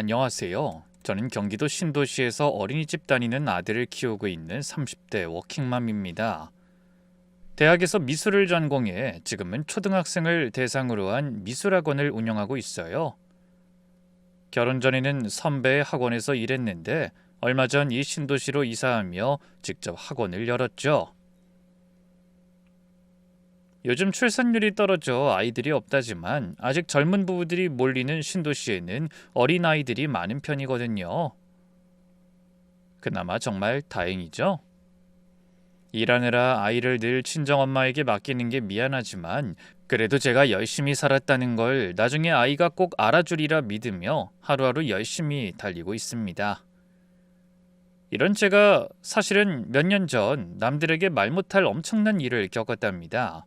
안녕하세요. 저는 경기도 신도시에서 어린이집 다니는 아들을 키우고 있는 30대 워킹맘입니다. 대학에서 미술을 전공해 지금은 초등학생을 대상으로 한 미술학원을 운영하고 있어요. 결혼 전에는 선배의 학원에서 일했는데 얼마 전 이 신도시로 이사하며 직접 학원을 열었죠. 요즘 출산율이 떨어져 아이들이 없다지만 아직 젊은 부부들이 몰리는 신도시에는 어린아이들이 많은 편이거든요. 그나마 정말 다행이죠. 일하느라 아이를 늘 친정엄마에게 맡기는 게 미안하지만 그래도 제가 열심히 살았다는 걸 나중에 아이가 꼭 알아주리라 믿으며 하루하루 열심히 달리고 있습니다. 이런 제가 사실은 몇 년 전 남들에게 말 못할 엄청난 일을 겪었답니다.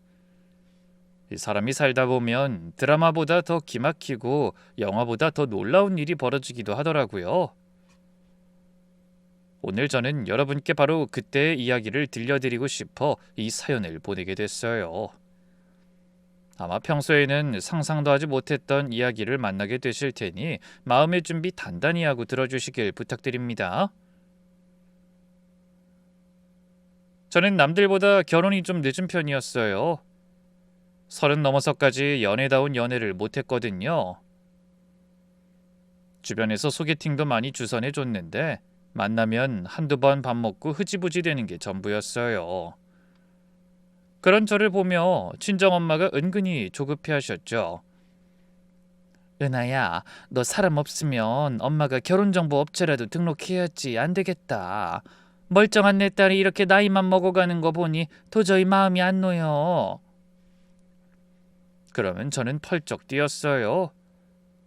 이 사람이 살다 보면 드라마보다 더 기막히고 영화보다 더 놀라운 일이 벌어지기도 하더라고요. 오늘 저는 여러분께 바로 그때의 이야기를 들려드리고 싶어 이 사연을 보내게 됐어요. 아마 평소에는 상상도 하지 못했던 이야기를 만나게 되실 테니 마음의 준비 단단히 하고 들어주시길 부탁드립니다. 저는 남들보다 결혼이 좀 늦은 편이었어요. 30 넘어서까지 연애다운 연애를 못했거든요. 주변에서 소개팅도 많이 주선해줬는데 만나면 한두 번 밥 먹고 흐지부지 되는 게 전부였어요. 그런 저를 보며 친정엄마가 은근히 조급해하셨죠. 은하야, 너 사람 없으면 엄마가 결혼정보 업체라도 등록해야지. 안 되겠다. 멀쩡한 내 딸이 이렇게 나이만 먹어가는 거 보니 도저히 마음이 안 놓여. 그러면 저는 펄쩍 뛰었어요.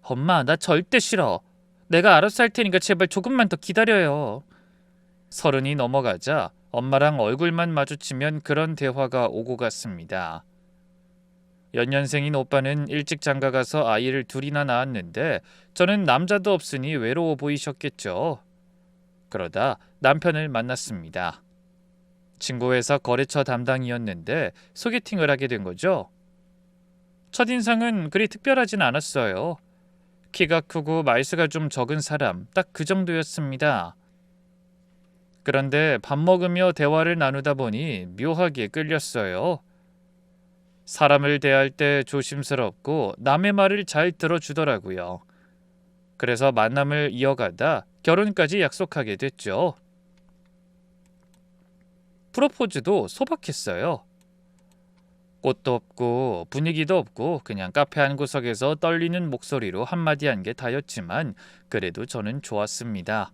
엄마, 나 절대 싫어. 내가 알아서 할 테니까 제발 조금만 더 기다려요. 30이 넘어가자 엄마랑 얼굴만 마주치면 그런 대화가 오고 갔습니다. 연년생인 오빠는 일찍 장가가서 아이를 둘이나 낳았는데 저는 남자도 없으니 외로워 보이셨겠죠. 그러다 남편을 만났습니다. 친구 회사 거래처 담당이었는데 소개팅을 하게 된 거죠. 첫인상은 그리 특별하진 않았어요. 키가 크고 말수가 좀 적은 사람, 딱 그 정도였습니다. 그런데 밥 먹으며 대화를 나누다 보니 묘하게 끌렸어요. 사람을 대할 때 조심스럽고 남의 말을 잘 들어주더라고요. 그래서 만남을 이어가다 결혼까지 약속하게 됐죠. 프로포즈도 소박했어요. 꽃도 없고 분위기도 없고 그냥 카페 한 구석에서 떨리는 목소리로 한마디 한 게 다였지만 그래도 저는 좋았습니다.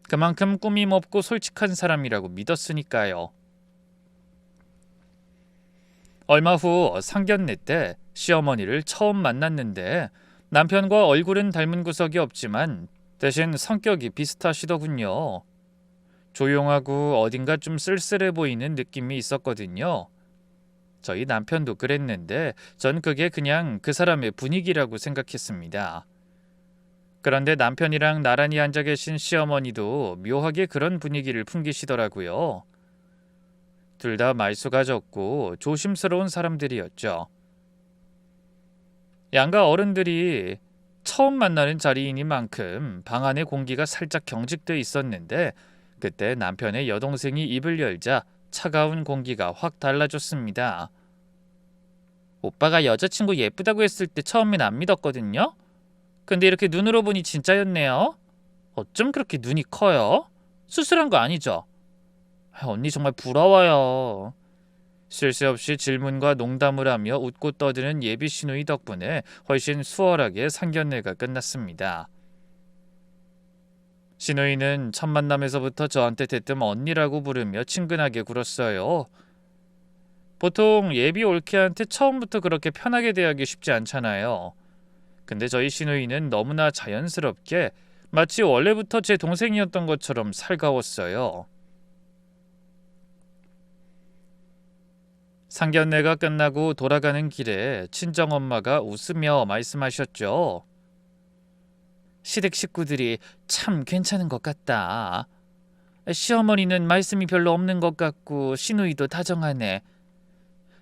그만큼 꾸밈 없고 솔직한 사람이라고 믿었으니까요. 얼마 후 상견례 때 시어머니를 처음 만났는데 남편과 얼굴은 닮은 구석이 없지만 대신 성격이 비슷하시더군요. 조용하고 어딘가 좀 쓸쓸해 보이는 느낌이 있었거든요. 저희 남편도 그랬는데 전 그게 그냥 그 사람의 분위기라고 생각했습니다. 그런데 남편이랑 나란히 앉아 계신 시어머니도 묘하게 그런 분위기를 풍기시더라고요. 둘 다 말수가 적고 조심스러운 사람들이었죠. 양가 어른들이 처음 만나는 자리이니만큼 방 안의 공기가 살짝 경직돼 있었는데 그때 남편의 여동생이 입을 열자 차가운 공기가 확 달라졌습니다. 오빠가 여자친구 예쁘다고 했을 때 처음엔 안 믿었거든요. 근데 이렇게 눈으로 보니 진짜였네요. 어쩜 그렇게 눈이 커요? 수술한 거 아니죠? 언니 정말 부러워요. 쉴 새 없이 질문과 농담을 하며 웃고 떠드는 예비 시누이 덕분에 훨씬 수월하게 상견례가 끝났습니다. 시누이는 첫 만남에서부터 저한테 대뜸 언니라고 부르며 친근하게 굴었어요. 보통 예비 올케한테 처음부터 그렇게 편하게 대하기 쉽지 않잖아요. 근데 저희 시누이는 너무나 자연스럽게 마치 원래부터 제 동생이었던 것처럼 살가웠어요. 상견례가 끝나고 돌아가는 길에 친정엄마가 웃으며 말씀하셨죠. 시댁 식구들이 참 괜찮은 것 같다. 시어머니는 말씀이 별로 없는 것 같고 시누이도 다정하네.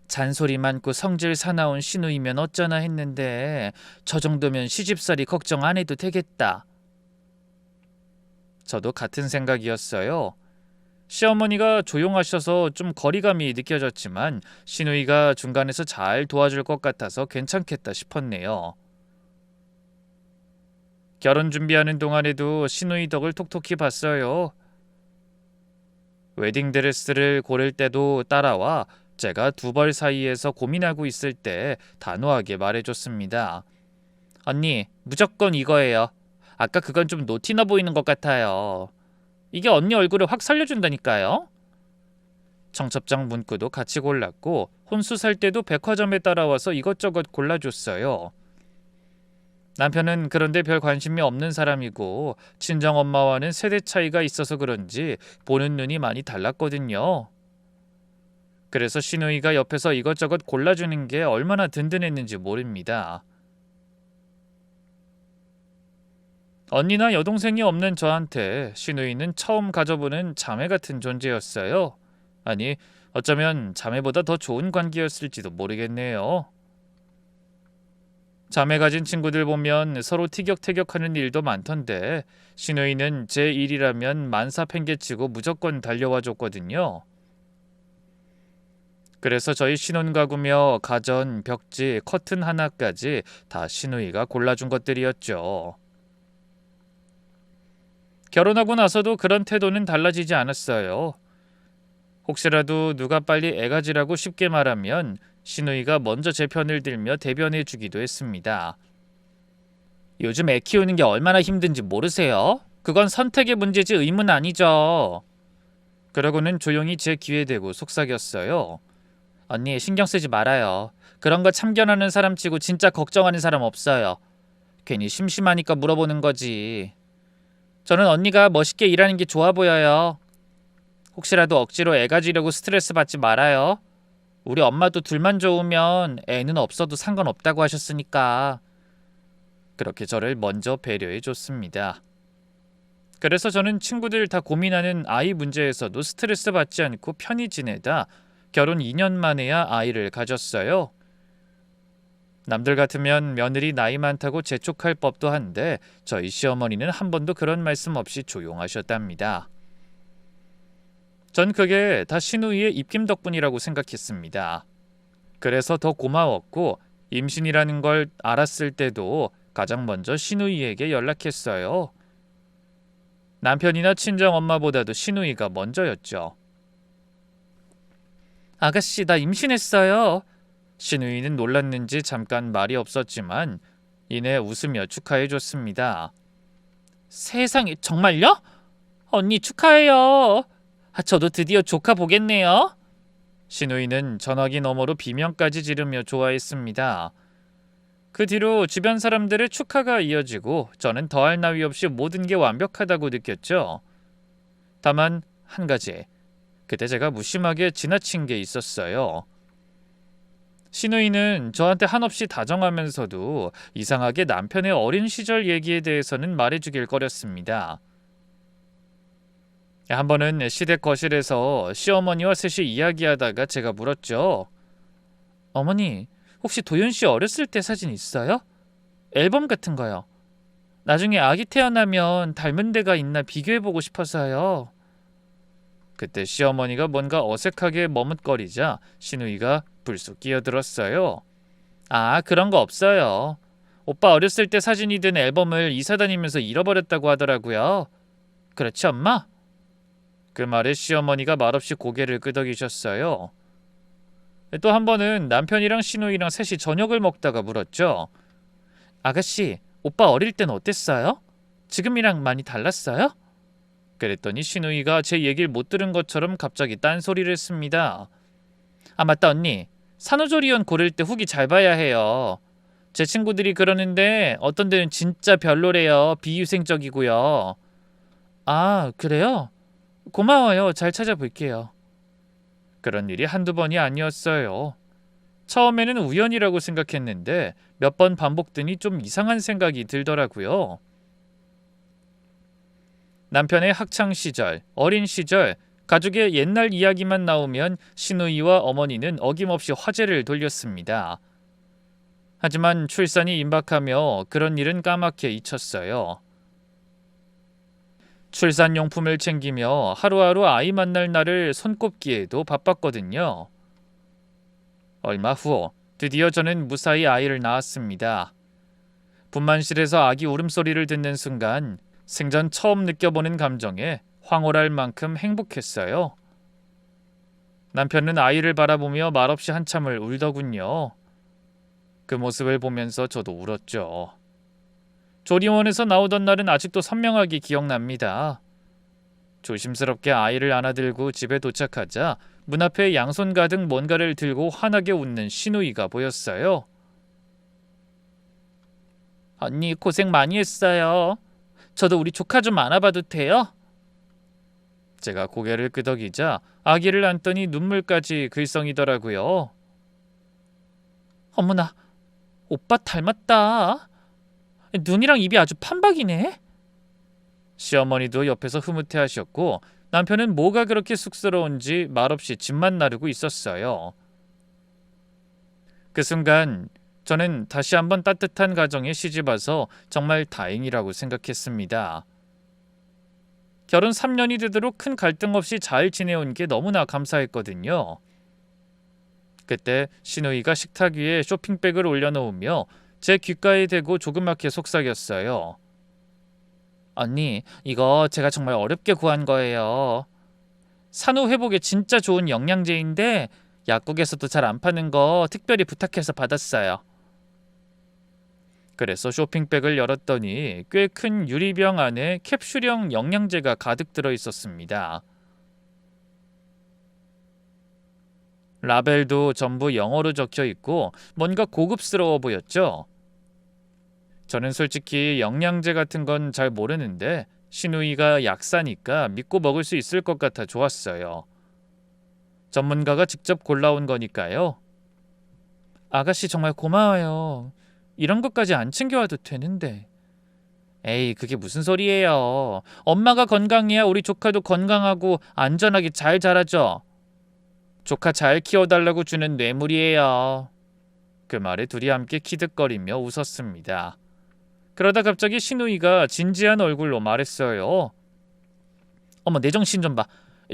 잔소리 많고 성질 사나운 신우이면 어쩌나 했는데 저 정도면 시집살이 걱정 안 해도 되겠다. 저도 같은 생각이었어요. 시어머니가 조용하셔서 좀 거리감이 느껴졌지만 신우이가 중간에서 잘 도와줄 것 같아서 괜찮겠다 싶었네요. 결혼 준비하는 동안에도 신우이 덕을 톡톡히 봤어요. 웨딩드레스를 고를 때도 따라와 제가 두 벌 사이에서 고민하고 있을 때 단호하게 말해줬습니다. 언니, 무조건 이거예요. 아까 그건 좀 노티나 보이는 것 같아요. 이게 언니 얼굴을 확 살려준다니까요. 청첩장 문구도 같이 골랐고 혼수 살 때도 백화점에 따라와서 이것저것 골라줬어요. 남편은 그런데 별 관심이 없는 사람이고 친정엄마와는 세대 차이가 있어서 그런지 보는 눈이 많이 달랐거든요. 그래서 시누이가 옆에서 이것저것 골라주는 게 얼마나 든든했는지 모릅니다. 언니나 여동생이 없는 저한테 시누이는 처음 가져보는 자매 같은 존재였어요. 아니, 어쩌면 자매보다 더 좋은 관계였을지도 모르겠네요. 자매 가진 친구들 보면 서로 티격태격하는 일도 많던데 시누이는 제 일이라면 만사 팽개치고 무조건 달려와 줬거든요. 그래서 저희 신혼가구며 가전, 벽지, 커튼 하나까지 다 시누이가 골라준 것들이었죠. 결혼하고 나서도 그런 태도는 달라지지 않았어요. 혹시라도 누가 빨리 애 가지라고 쉽게 말하면 시누이가 먼저 제 편을 들며 대변해 주기도 했습니다. 요즘 애 키우는 게 얼마나 힘든지 모르세요? 그건 선택의 문제지 의무는 아니죠. 그러고는 조용히 제 귀에 대고 속삭였어요. 언니 신경 쓰지 말아요. 그런 거 참견하는 사람 치고 진짜 걱정하는 사람 없어요. 괜히 심심하니까 물어보는 거지. 저는 언니가 멋있게 일하는 게 좋아 보여요. 혹시라도 억지로 애 가지려고 스트레스 받지 말아요. 우리 엄마도 둘만 좋으면 애는 없어도 상관없다고 하셨으니까. 그렇게 저를 먼저 배려해 줬습니다. 그래서 저는 친구들 다 고민하는 아이 문제에서도 스트레스 받지 않고 편히 지내다 결혼 2년 만에야 아이를 가졌어요. 남들 같으면 며느리 나이 많다고 재촉할 법도 한데 저희 시어머니는 한 번도 그런 말씀 없이 조용하셨답니다. 전 그게 다 시누이의 입김 덕분이라고 생각했습니다. 그래서 더 고마웠고 임신이라는 걸 알았을 때도 가장 먼저 시누이에게 연락했어요. 남편이나 친정엄마보다도 시누이가 먼저였죠. 아가씨, 나 임신했어요. 시누이는 놀랐는지 잠깐 말이 없었지만 이내 웃으며 축하해줬습니다. 세상에, 정말요? 언니 축하해요. 저도 드디어 조카 보겠네요. 시누이는 전화기 너머로 비명까지 지르며 좋아했습니다. 그 뒤로 주변 사람들의 축하가 이어지고 저는 더할 나위 없이 모든 게 완벽하다고 느꼈죠. 다만 한 가지, 그때 제가 무심하게 지나친 게 있었어요. 시누이는 저한테 한없이 다정하면서도 이상하게 남편의 어린 시절 얘기에 대해서는 말해주길 꺼렸습니다. 한 번은 시댁 거실에서 시어머니와 셋이 이야기하다가 제가 물었죠. 어머니, 혹시 도윤 씨 어렸을 때 사진 있어요? 앨범 같은 거요. 나중에 아기 태어나면 닮은 데가 있나 비교해보고 싶어서요. 그때 시어머니가 뭔가 어색하게 머뭇거리자 시누이가 불쑥 끼어들었어요. 아, 그런 거 없어요. 오빠 어렸을 때 사진이 든 앨범을 이사 다니면서 잃어버렸다고 하더라고요. 그렇지, 엄마? 그 말에 시어머니가 말없이 고개를 끄덕이셨어요. 또 한 번은 남편이랑 시누이랑 셋이 저녁을 먹다가 물었죠. 아가씨, 오빠 어릴 땐 어땠어요? 지금이랑 많이 달랐어요? 그랬더니 시누이가 제 얘기를 못 들은 것처럼 갑자기 딴소리를 했습니다. 아, 맞다 언니. 산후조리원 고를 때 후기 잘 봐야 해요. 제 친구들이 그러는데 어떤 데는 진짜 별로래요. 비위생적이고요. 아, 그래요? 고마워요. 잘 찾아볼게요. 그런 일이 한두 번이 아니었어요. 처음에는 우연이라고 생각했는데 몇 번 반복되니 좀 이상한 생각이 들더라고요. 남편의 학창 시절, 어린 시절, 가족의 옛날 이야기만 나오면 시누이와 어머니는 어김없이 화제를 돌렸습니다. 하지만 출산이 임박하며 그런 일은 까맣게 잊혔어요. 출산용품을 챙기며 하루하루 아이 만날 날을 손꼽기에도 바빴거든요. 얼마 후 드디어 저는 무사히 아이를 낳았습니다. 분만실에서 아기 울음소리를 듣는 순간 생전 처음 느껴보는 감정에 황홀할 만큼 행복했어요. 남편은 아이를 바라보며 말없이 한참을 울더군요. 그 모습을 보면서 저도 울었죠. 조리원에서 나오던 날은 아직도 선명하게 기억납니다. 조심스럽게 아이를 안아들고 집에 도착하자 문 앞에 양손 가득 뭔가를 들고 환하게 웃는 시누이가 보였어요. 언니 고생 많이 했어요. 저도 우리 조카 좀 안아봐도 돼요? 제가 고개를 끄덕이자 아기를 안더니 눈물까지 글썽이더라고요. 어머나, 오빠 닮았다. 눈이랑 입이 아주 판박이네. 시어머니도 옆에서 흐뭇해하셨고 남편은 뭐가 그렇게 쑥스러운지 말없이 집만 나르고 있었어요. 그 순간 저는 다시 한번 따뜻한 가정에 시집와서 정말 다행이라고 생각했습니다. 결혼 3년이 되도록 큰 갈등 없이 잘 지내온 게 너무나 감사했거든요. 그때 시누이가 식탁 위에 쇼핑백을 올려놓으며 제 귓가에 대고 조그맣게 속삭였어요. 언니, 이거 제가 정말 어렵게 구한 거예요. 산후 회복에 진짜 좋은 영양제인데 약국에서도 잘 안 파는 거 특별히 부탁해서 받았어요. 그래서 쇼핑백을 열었더니 꽤 큰 유리병 안에 캡슐형 영양제가 가득 들어 있었습니다. 라벨도 전부 영어로 적혀 있고 뭔가 고급스러워 보였죠. 저는 솔직히 영양제 같은 건 잘 모르는데 시누이가 약사니까 믿고 먹을 수 있을 것 같아 좋았어요. 전문가가 직접 골라온 거니까요. 아가씨 정말 고마워요. 이런 것까지 안 챙겨와도 되는데. 에이, 그게 무슨 소리예요. 엄마가 건강해야 우리 조카도 건강하고 안전하게 잘 자라죠. 조카 잘 키워달라고 주는 뇌물이에요. 그 말에 둘이 함께 키득거리며 웃었습니다. 그러다 갑자기 시누이가 진지한 얼굴로 말했어요. 어머, 내 정신 좀 봐.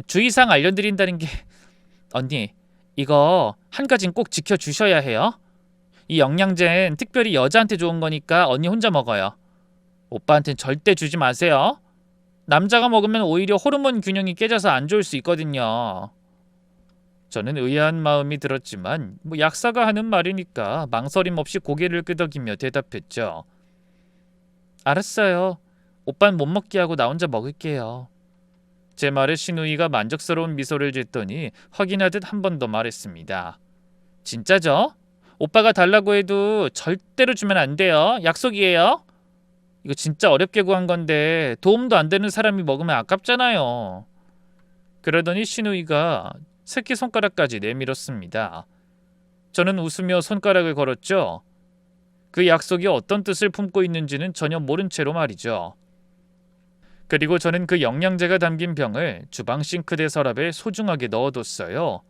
주의사항 알려드린다는 게... 언니, 이거 한 가지는 꼭 지켜주셔야 해요. 이 영양제는 특별히 여자한테 좋은 거니까 언니 혼자 먹어요. 오빠한테는 절대 주지 마세요. 남자가 먹으면 오히려 호르몬 균형이 깨져서 안 좋을 수 있거든요. 저는 의아한 마음이 들었지만 약사가 하는 말이니까 망설임 없이 고개를 끄덕이며 대답했죠. 알았어요. 오빠는 못 먹게 하고 나 혼자 먹을게요. 제 말에 시누이가 만족스러운 미소를 짓더니 확인하듯 한 번 더 말했습니다. 진짜죠? 오빠가 달라고 해도 절대로 주면 안 돼요. 약속이에요. 이거 진짜 어렵게 구한 건데 도움도 안 되는 사람이 먹으면 아깝잖아요. 그러더니 시누이가 새끼손가락까지 내밀었습니다. 저는 웃으며 손가락을 걸었죠. 그 약속이 어떤 뜻을 품고 있는지는 전혀 모른 채로 말이죠. 그리고 저는 그 영양제가 담긴 병을 주방 싱크대 서랍에 소중하게 넣어뒀어요.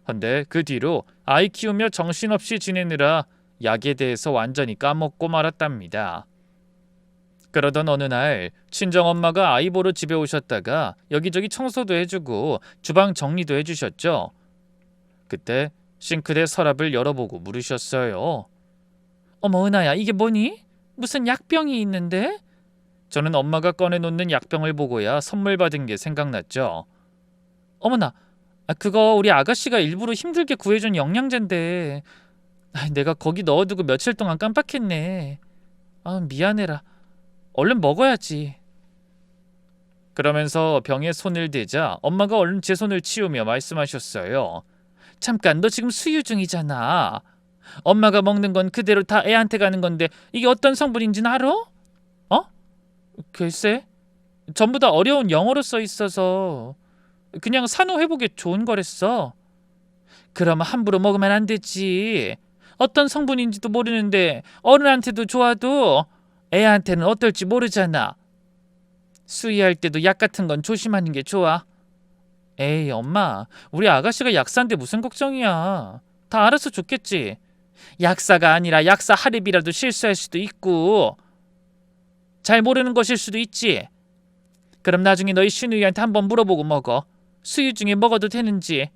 헌데 그 뒤로 아이 키우며 정신없이 지내느라 약에 대해서 완전히 까먹고 말았답니다. 그러던 어느 날 친정엄마가 아이 보러 집에 오셨다가 여기저기 청소도 해주고 주방 정리도 해주셨죠. 그때 싱크대 서랍을 열어보고 물으셨어요. 어머, 은하야, 이게 뭐니? 무슨 약병이 있는데? 저는 엄마가 꺼내놓는 약병을 보고야 선물 받은 게 생각났죠. 어머나, 그거 우리 아가씨가 일부러 힘들게 구해준 영양제인데 내가 거기 넣어두고 며칠 동안 깜빡했네. 미안해라. 얼른 먹어야지. 그러면서 병에 손을 대자 엄마가 얼른 제 손을 치우며 말씀하셨어요. 잠깐, 너 지금 수유 중이잖아. 엄마가 먹는 건 그대로 다 애한테 가는 건데 이게 어떤 성분인지는 알아? 글쎄, 전부 다 어려운 영어로 써 있어서 그냥 산후 회복에 좋은 거랬어. 그럼 함부로 먹으면 안 되지. 어떤 성분인지도 모르는데 어른한테도 좋아도 애한테는 어떨지 모르잖아. 수유할 때도 약 같은 건 조심하는 게 좋아. 에이, 엄마. 우리 아가씨가 약사인데 무슨 걱정이야. 다 알아서 줬겠지. 약사가 아니라 약사 할애비라도 실수할 수도 있고 잘 모르는 것일 수도 있지. 그럼 나중에 너희 신우이한테 한번 물어보고 먹어. 수유 중에 먹어도 되는지.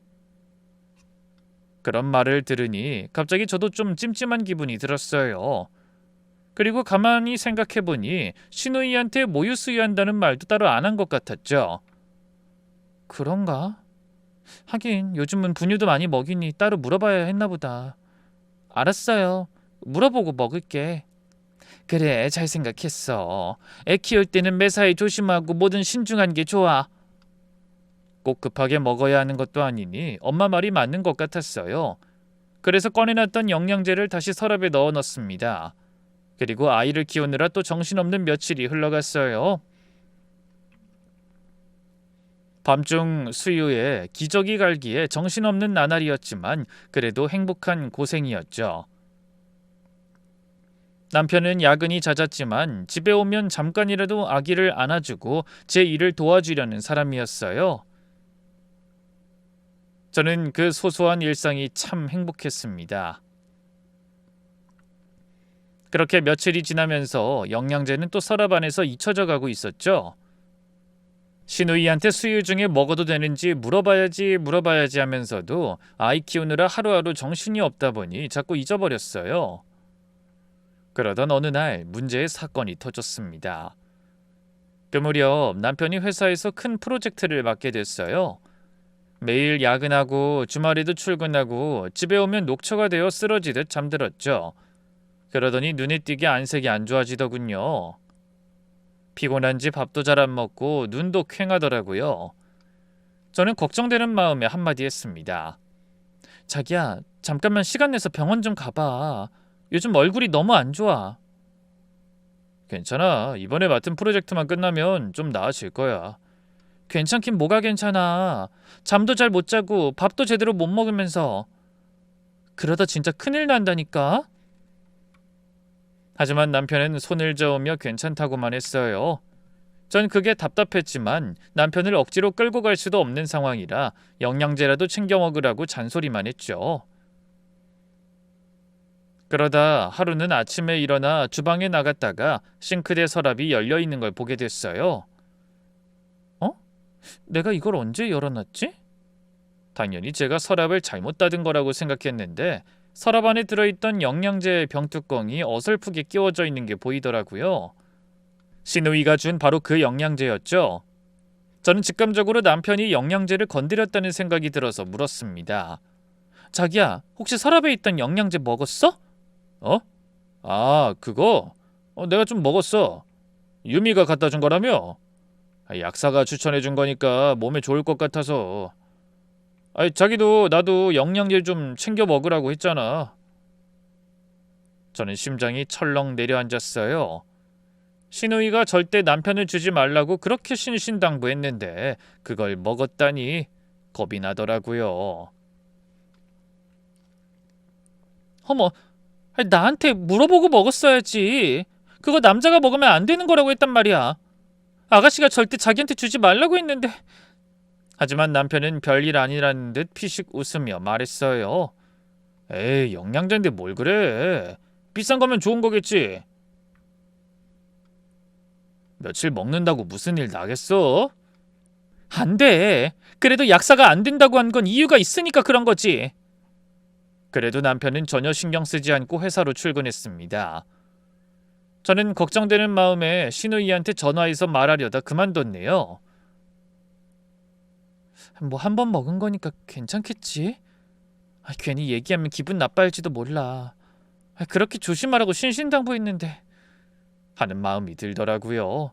그런 말을 들으니 갑자기 저도 좀 찜찜한 기분이 들었어요. 그리고 가만히 생각해보니 신우이한테 모유 수유한다는 말도 따로 안 한 것 같았죠. 그런가? 하긴 요즘은 분유도 많이 먹이니 따로 물어봐야 했나 보다. 알았어요. 물어보고 먹을게. 그래, 잘 생각했어. 애 키울 때는 매사에 조심하고 뭐든 신중한 게 좋아. 꼭 급하게 먹어야 하는 것도 아니니 엄마 말이 맞는 것 같았어요. 그래서 꺼내놨던 영양제를 다시 서랍에 넣어 넣습니다. 그리고 아이를 키우느라 또 정신없는 며칠이 흘러갔어요. 밤중 수유에 기저귀 갈기에 정신없는 나날이었지만 그래도 행복한 고생이었죠. 남편은 야근이 잦았지만 집에 오면 잠깐이라도 아기를 안아주고 제 일을 도와주려는 사람이었어요. 저는 그 소소한 일상이 참 행복했습니다. 그렇게 며칠이 지나면서 영양제는 또 서랍 안에서 잊혀져 가고 있었죠. 신우이한테 수유 중에 먹어도 되는지 물어봐야지 하면서도 아이 키우느라 하루하루 정신이 없다 보니 자꾸 잊어버렸어요. 그러던 어느 날 문제의 사건이 터졌습니다. 그 무렵 남편이 회사에서 큰 프로젝트를 맡게 됐어요. 매일 야근하고 주말에도 출근하고 집에 오면 녹초가 되어 쓰러지듯 잠들었죠. 그러더니 눈에 띄게 안색이 안 좋아지더군요. 피곤한지 밥도 잘 안 먹고 눈도 퀭하더라고요. 저는 걱정되는 마음에 한마디 했습니다. 자기야, 잠깐만 시간 내서 병원 좀 가봐. 요즘 얼굴이 너무 안 좋아. 괜찮아. 이번에 맡은 프로젝트만 끝나면 좀 나아질 거야. 괜찮긴 뭐가 괜찮아. 잠도 잘 못 자고 밥도 제대로 못 먹으면서. 그러다 진짜 큰일 난다니까. 하지만 남편은 손을 저으며 괜찮다고만 했어요. 전 그게 답답했지만 남편을 억지로 끌고 갈 수도 없는 상황이라 영양제라도 챙겨 먹으라고 잔소리만 했죠. 그러다 하루는 아침에 일어나 주방에 나갔다가 싱크대 서랍이 열려 있는 걸 보게 됐어요. 어? 내가 이걸 언제 열어놨지? 당연히 제가 서랍을 잘못 닫은 거라고 생각했는데 서랍 안에 들어있던 영양제 병뚜껑이 어설프게 끼워져 있는 게 보이더라고요. 신우이가 준 바로 그 영양제였죠. 저는 직감적으로 남편이 영양제를 건드렸다는 생각이 들어서 물었습니다. 자기야, 혹시 서랍에 있던 영양제 먹었어? 어? 아, 그거? 내가 좀 먹었어. 유미가 갖다 준 거라며? 약사가 추천해 준 거니까 몸에 좋을 것 같아서. 자기도 나도 영양제 좀 챙겨 먹으라고 했잖아. 저는 심장이 철렁 내려앉았어요. 신우이가 절대 남편을 주지 말라고 그렇게 신신당부했는데 그걸 먹었다니 겁이 나더라고요. 어머, 나한테 물어보고 먹었어야지. 그거 남자가 먹으면 안 되는 거라고 했단 말이야. 아가씨가 절대 자기한테 주지 말라고 했는데. 하지만 남편은 별일 아니라는 듯 피식 웃으며 말했어요. 에이, 영양제인데 뭘 그래. 비싼 거면 좋은 거겠지. 며칠 먹는다고 무슨 일 나겠어? 안 돼. 그래도 약사가 안 된다고 한 건 이유가 있으니까 그런 거지. 그래도 남편은 전혀 신경 쓰지 않고 회사로 출근했습니다. 저는 걱정되는 마음에 신우이한테 전화해서 말하려다 그만뒀네요. 뭐 한 번 먹은 거니까 괜찮겠지? 괜히 얘기하면 기분 나빠할지도 몰라. 그렇게 조심하라고 신신당부했는데 하는 마음이 들더라고요.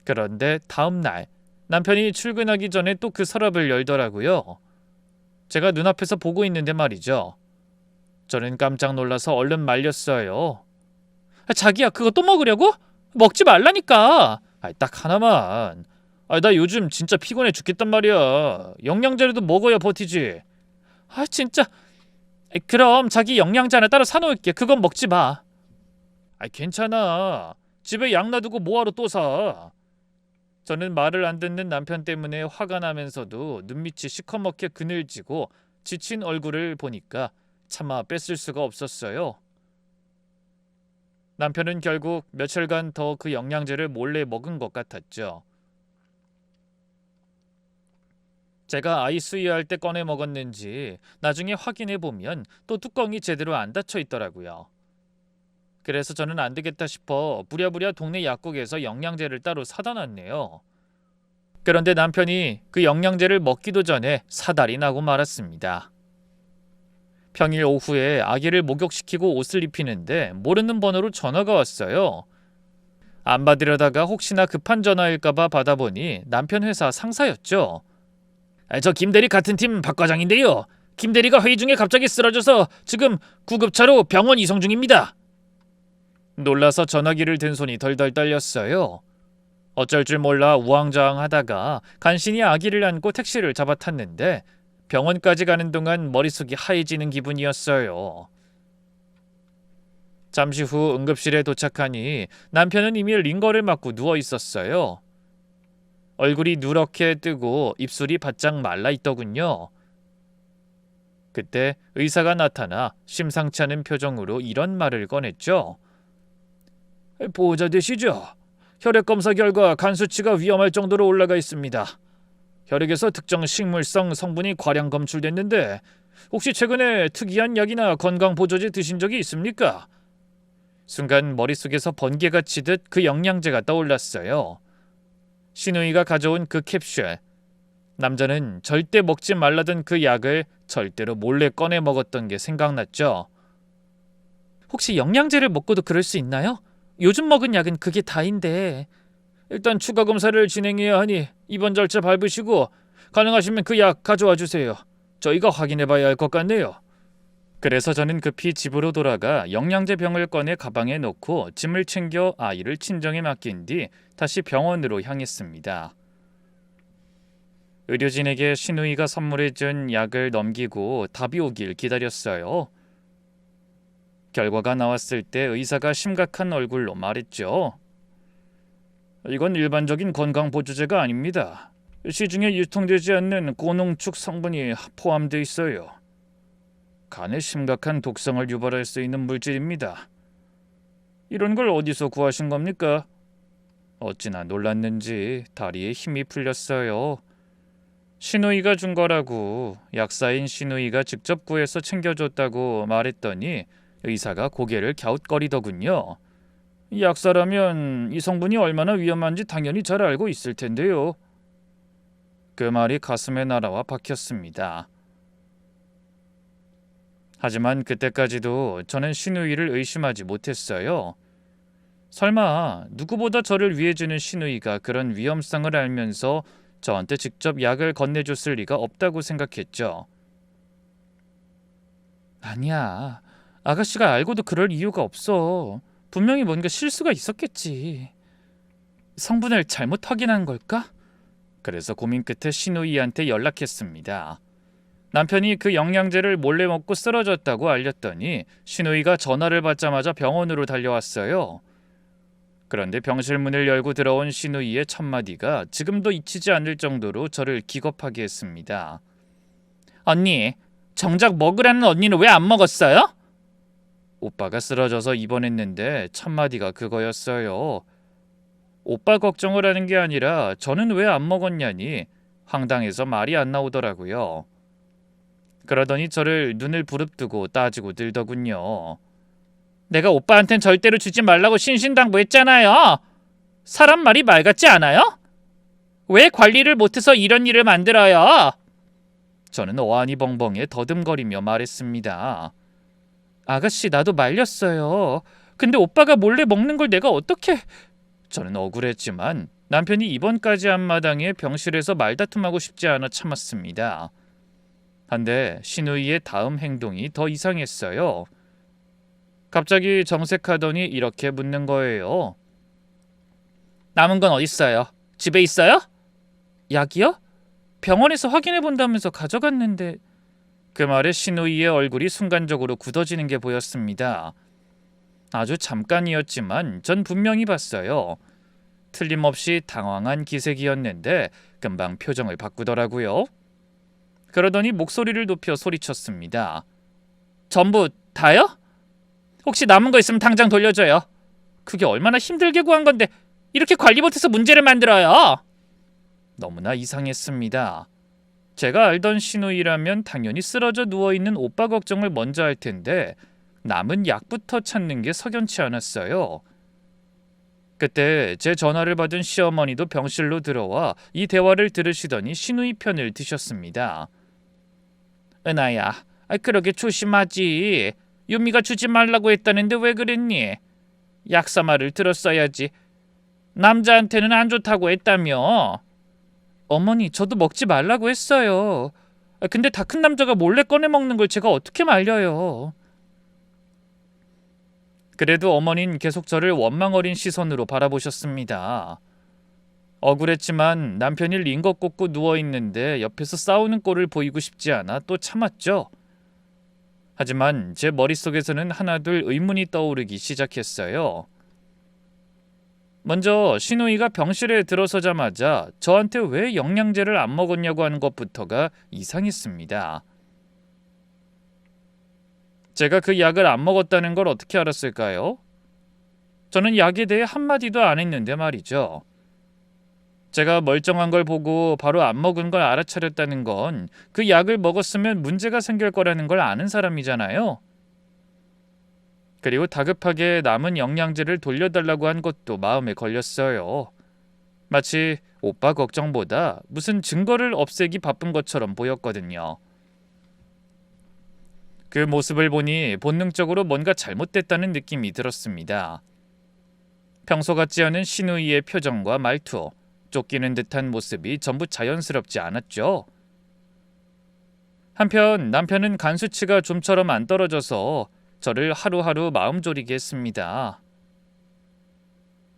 그런데 다음 날 남편이 출근하기 전에 또 그 서랍을 열더라고요. 제가 눈앞에서 보고 있는데 말이죠. 저는 깜짝 놀라서 얼른 말렸어요. 자기야, 그거 또 먹으려고? 먹지 말라니까. 딱 하나만. 나 요즘 진짜 피곤해 죽겠단 말이야. 영양제라도 먹어야 버티지. 진짜. 그럼 자기 영양제 하나 따로 사놓을게. 그건 먹지 마. 괜찮아. 집에 약 놔두고 뭐하러 또 사. 저는 말을 안 듣는 남편 때문에 화가 나면서도 눈밑이 시커멓게 그늘지고 지친 얼굴을 보니까 차마 뺐을 수가 없었어요. 남편은 결국 며칠간 더 그 영양제를 몰래 먹은 것 같았죠. 제가 아이 수유할 때 꺼내 먹었는지 나중에 확인해 보면 또 뚜껑이 제대로 안 닫혀 있더라고요. 그래서 저는 안 되겠다 싶어 부랴부랴 동네 약국에서 영양제를 따로 사다 놨네요. 그런데 남편이 그 영양제를 먹기도 전에 사달이 나고 말았습니다. 평일 오후에 아기를 목욕시키고 옷을 입히는데 모르는 번호로 전화가 왔어요. 안 받으려다가 혹시나 급한 전화일까봐 받아보니 남편 회사 상사였죠. 저 김대리 같은 팀 박 과장인데요. 김대리가 회의 중에 갑자기 쓰러져서 지금 구급차로 병원 이송 중입니다. 놀라서 전화기를 든 손이 덜덜 떨렸어요. 어쩔 줄 몰라 우왕좌왕하다가 간신히 아기를 안고 택시를 잡아탔는데 병원까지 가는 동안 머릿속이 하얘지는 기분이었어요. 잠시 후 응급실에 도착하니 남편은 이미 링거를 맞고 누워 있었어요. 얼굴이 누렇게 뜨고 입술이 바짝 말라 있더군요. 그때 의사가 나타나 심상치 않은 표정으로 이런 말을 꺼냈죠. 보호자 되시죠? 혈액검사 결과 간 수치가 위험할 정도로 올라가 있습니다. 혈액에서 특정 식물성 성분이 과량 검출됐는데 혹시 최근에 특이한 약이나 건강보조제 드신 적이 있습니까? 순간 머릿속에서 번개가 치듯 그 영양제가 떠올랐어요. 신우이가 가져온 그 캡슐. 남자는 절대 먹지 말라던 그 약을 절대로 몰래 꺼내 먹었던 게 생각났죠. 혹시 영양제를 먹고도 그럴 수 있나요? 요즘 먹은 약은 그게 다인데. 일단 추가 검사를 진행해야 하니 입원 절차 밟으시고 가능하시면 그 약 가져와 주세요. 저희가 확인해 봐야 할 것 같네요. 그래서 저는 급히 집으로 돌아가 영양제 병을 꺼내 가방에 넣고 짐을 챙겨 아이를 친정에 맡긴 뒤 다시 병원으로 향했습니다. 의료진에게 신우이가 선물해준 약을 넘기고 답이 오길 기다렸어요. 결과가 나왔을 때 의사가 심각한 얼굴로 말했죠. 이건 일반적인 건강보조제가 아닙니다. 시중에 유통되지 않는 고농축 성분이 포함되어 있어요. 간에 심각한 독성을 유발할 수 있는 물질입니다. 이런 걸 어디서 구하신 겁니까? 어찌나 놀랐는지 다리에 힘이 풀렸어요. 신우이가 준 거라고 약사인 신우이가 직접 구해서 챙겨줬다고 말했더니 의사가 고개를 갸웃거리더군요. 약사라면 이 성분이 얼마나 위험한지 당연히 잘 알고 있을 텐데요. 그 말이 가슴에 날아와 박혔습니다. 하지만 그때까지도 저는 신우이를 의심하지 못했어요. 설마 누구보다 저를 위해주는 신우이가 그런 위험성을 알면서 저한테 직접 약을 건네줬을 리가 없다고 생각했죠. 아니야. 아가씨가 알고도 그럴 이유가 없어. 분명히 뭔가 실수가 있었겠지. 성분을 잘못 확인한 걸까? 그래서 고민 끝에 신우이한테 연락했습니다. 남편이 그 영양제를 몰래 먹고 쓰러졌다고 알렸더니 신우이가 전화를 받자마자 병원으로 달려왔어요. 그런데 병실 문을 열고 들어온 신우이의 첫마디가 지금도 잊히지 않을 정도로 저를 기겁하게 했습니다. 언니, 정작 먹으라는 언니는 왜 안 먹었어요? 오빠가 쓰러져서 입원했는데 첫마디가 그거였어요. 오빠 걱정을 하는 게 아니라 저는 왜 안 먹었냐니 황당해서 말이 안 나오더라고요. 그러더니 저를 눈을 부릅뜨고 따지고 들더군요. 내가 오빠한텐 절대로 주지 말라고 신신당부했잖아요. 사람 말이 말 같지 않아요? 왜 관리를 못해서 이런 일을 만들어요? 저는 어안이 벙벙해 더듬거리며 말했습니다. 아가씨, 나도 말렸어요. 근데 오빠가 몰래 먹는 걸 내가 어떻게... 저는 억울했지만 남편이 입원까지 한 마당에 병실에서 말다툼하고 싶지 않아 참았습니다. 한데 신우이의 다음 행동이 더 이상했어요. 갑자기 정색하더니 이렇게 묻는 거예요. 남은 건 어딨어요? 집에 있어요? 약이요? 병원에서 확인해 본다면서 가져갔는데... 그 말에 신우이의 얼굴이 순간적으로 굳어지는 게 보였습니다. 아주 잠깐이었지만 전 분명히 봤어요. 틀림없이 당황한 기색이었는데 금방 표정을 바꾸더라고요. 그러더니 목소리를 높여 소리쳤습니다. 전부 다요? 혹시 남은 거 있으면 당장 돌려줘요. 그게 얼마나 힘들게 구한 건데 이렇게 관리 못해서 문제를 만들어요. 너무나 이상했습니다. 제가 알던 시누이라면 당연히 쓰러져 누워있는 오빠 걱정을 먼저 할 텐데 남은 약부터 찾는 게 석연치 않았어요. 그때 제 전화를 받은 시어머니도 병실로 들어와 이 대화를 들으시더니 시누이 편을 드셨습니다. 은하야, 그러게 조심하지. 유미가 주지 말라고 했다는데 왜 그랬니? 약사 말을 들었어야지. 남자한테는 안 좋다고 했다며. 어머니, 저도 먹지 말라고 했어요. 근데 다 큰 남자가 몰래 꺼내 먹는 걸 제가 어떻게 말려요. 그래도 어머니는 계속 저를 원망 어린 시선으로 바라보셨습니다. 억울했지만 남편이 링거 꽂고 누워있는데 옆에서 싸우는 꼴을 보이고 싶지 않아 또 참았죠. 하지만 제 머릿속에서는 하나둘 의문이 떠오르기 시작했어요. 먼저 시누이가 병실에 들어서자마자 저한테 왜 영양제를 안 먹었냐고 하는 것부터가 이상했습니다. 제가 그 약을 안 먹었다는 걸 어떻게 알았을까요? 저는 약에 대해 한마디도 안 했는데 말이죠. 제가 멀쩡한 걸 보고 바로 안 먹은 걸 알아차렸다는 건 그 약을 먹었으면 문제가 생길 거라는 걸 아는 사람이잖아요. 그리고 다급하게 남은 영양제를 돌려달라고 한 것도 마음에 걸렸어요. 마치 오빠 걱정보다 무슨 증거를 없애기 바쁜 것처럼 보였거든요. 그 모습을 보니 본능적으로 뭔가 잘못됐다는 느낌이 들었습니다. 평소 같지 않은 시누이의 표정과 말투, 쫓기는 듯한 모습이 전부 자연스럽지 않았죠. 한편 남편은 간 수치가 좀처럼 안 떨어져서 저를 하루하루 마음 졸이게 했습니다.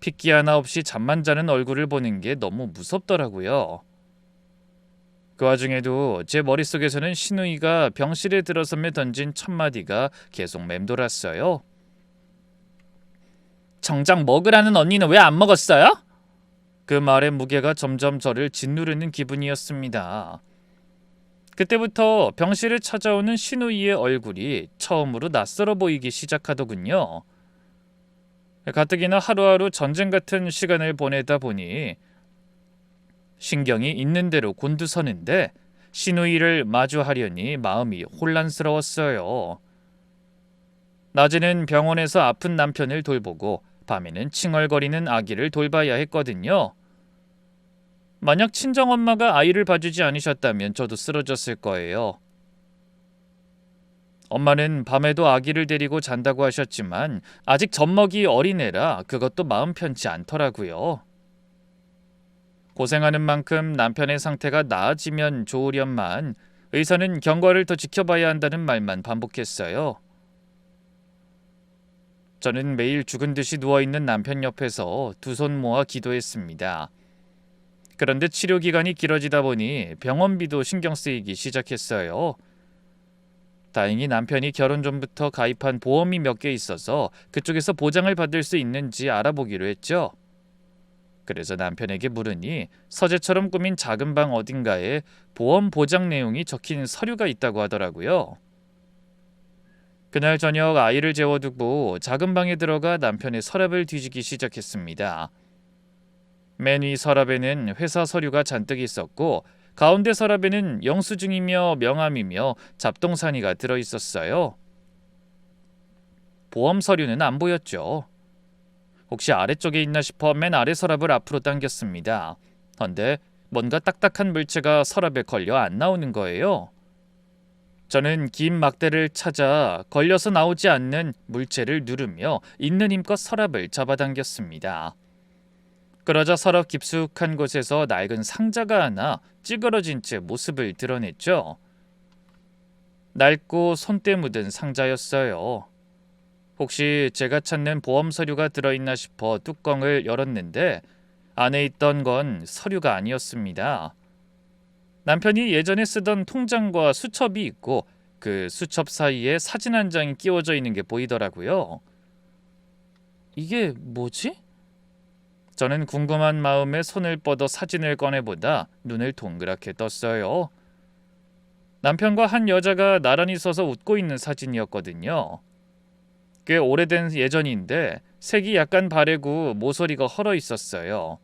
핏기 하나 없이 잠만 자는 얼굴을 보는 게 너무 무섭더라고요. 그 와중에도 제 머릿속에서는 시누이가 병실에 들어서며 던진 첫마디가 계속 맴돌았어요. 정작 먹으라는 언니는 왜 안 먹었어요? 그 말의 무게가 점점 저를 짓누르는 기분이었습니다. 그때부터 병실에 찾아오는 시누이의 얼굴이 처음으로 낯설어 보이기 시작하더군요. 가뜩이나 하루하루 전쟁 같은 시간을 보내다 보니 신경이 있는 대로 곤두서는데 시누이를 마주하려니 마음이 혼란스러웠어요. 낮에는 병원에서 아픈 남편을 돌보고 밤에는 칭얼거리는 아기를 돌봐야 했거든요. 만약 친정엄마가 아이를 봐주지 않으셨다면 저도 쓰러졌을 거예요. 엄마는 밤에도 아기를 데리고 잔다고 하셨지만 아직 젖먹이 어린애라 그것도 마음 편치 않더라고요. 고생하는 만큼 남편의 상태가 나아지면 좋으련만 의사는 경과를 더 지켜봐야 한다는 말만 반복했어요. 저는 매일 죽은 듯이 누워있는 남편 옆에서 두 손 모아 기도했습니다. 그런데 치료 기간이 길어지다 보니 병원비도 신경 쓰이기 시작했어요. 다행히 남편이 결혼 전부터 가입한 보험이 몇 개 있어서 그쪽에서 보장을 받을 수 있는지 알아보기로 했죠. 그래서 남편에게 물으니 서재처럼 꾸민 작은 방 어딘가에 보험 보장 내용이 적힌 서류가 있다고 하더라고요. 그날 저녁 아이를 재워두고 작은 방에 들어가 남편의 서랍을 뒤지기 시작했습니다. 맨 위 서랍에는 회사 서류가 잔뜩 있었고 가운데 서랍에는 영수증이며 명함이며 잡동사니가 들어있었어요. 보험 서류는 안 보였죠. 혹시 아래쪽에 있나 싶어 맨 아래 서랍을 앞으로 당겼습니다. 그런데 뭔가 딱딱한 물체가 서랍에 걸려 안 나오는 거예요. 저는 긴 막대를 찾아 걸려서 나오지 않는 물체를 누르며 있는 힘껏 서랍을 잡아당겼습니다. 그러자 서랍 깊숙한 곳에서 낡은 상자가 하나 찌그러진 채 모습을 드러냈죠. 낡고 손때 묻은 상자였어요. 혹시 제가 찾는 보험 서류가 들어있나 싶어 뚜껑을 열었는데 안에 있던 건 서류가 아니었습니다. 남편이 예전에 쓰던 통장과 수첩이 있고 그 수첩 사이에 사진 한 장이 끼워져 있는 게 보이더라고요. 이게 뭐지? 저는 궁금한 마음에 손을 뻗어 사진을 꺼내보다 눈을 동그랗게 떴어요. 남편과 한 여자가 나란히 서서 웃고 있는 사진이었거든요. 꽤 오래된 예전인데 색이 약간 바래고 모서리가 헐어 있었어요.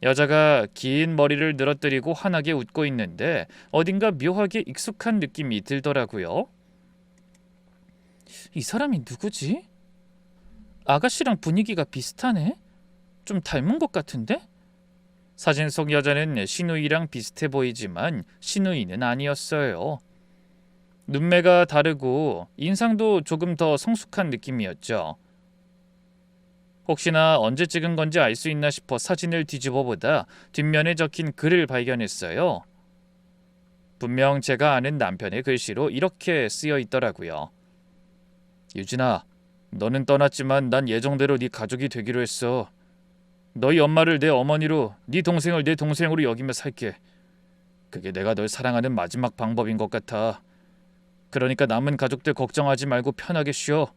여자가 긴 머리를 늘어뜨리고 환하게 웃고 있는데 어딘가 묘하게 익숙한 느낌이 들더라고요. 이 사람이 누구지? 아가씨랑 분위기가 비슷하네? 좀 닮은 것 같은데? 사진 속 여자는 신우이랑 비슷해 보이지만 신우이는 아니었어요. 눈매가 다르고 인상도 조금 더 성숙한 느낌이었죠. 혹시나 언제 찍은 건지 알 수 있나 싶어 사진을 뒤집어 보다 뒷면에 적힌 글을 발견했어요. 분명 제가 아는 남편의 글씨로 이렇게 쓰여 있더라고요. 유진아, 너는 떠났지만 난 예정대로 네 가족이 되기로 했어. 너희 엄마를 내 어머니로, 네 동생을 내 동생으로 여기며 살게. 그게 내가 널 사랑하는 마지막 방법인 것 같아. 그러니까 남은 가족들 걱정하지 말고 편하게 쉬어.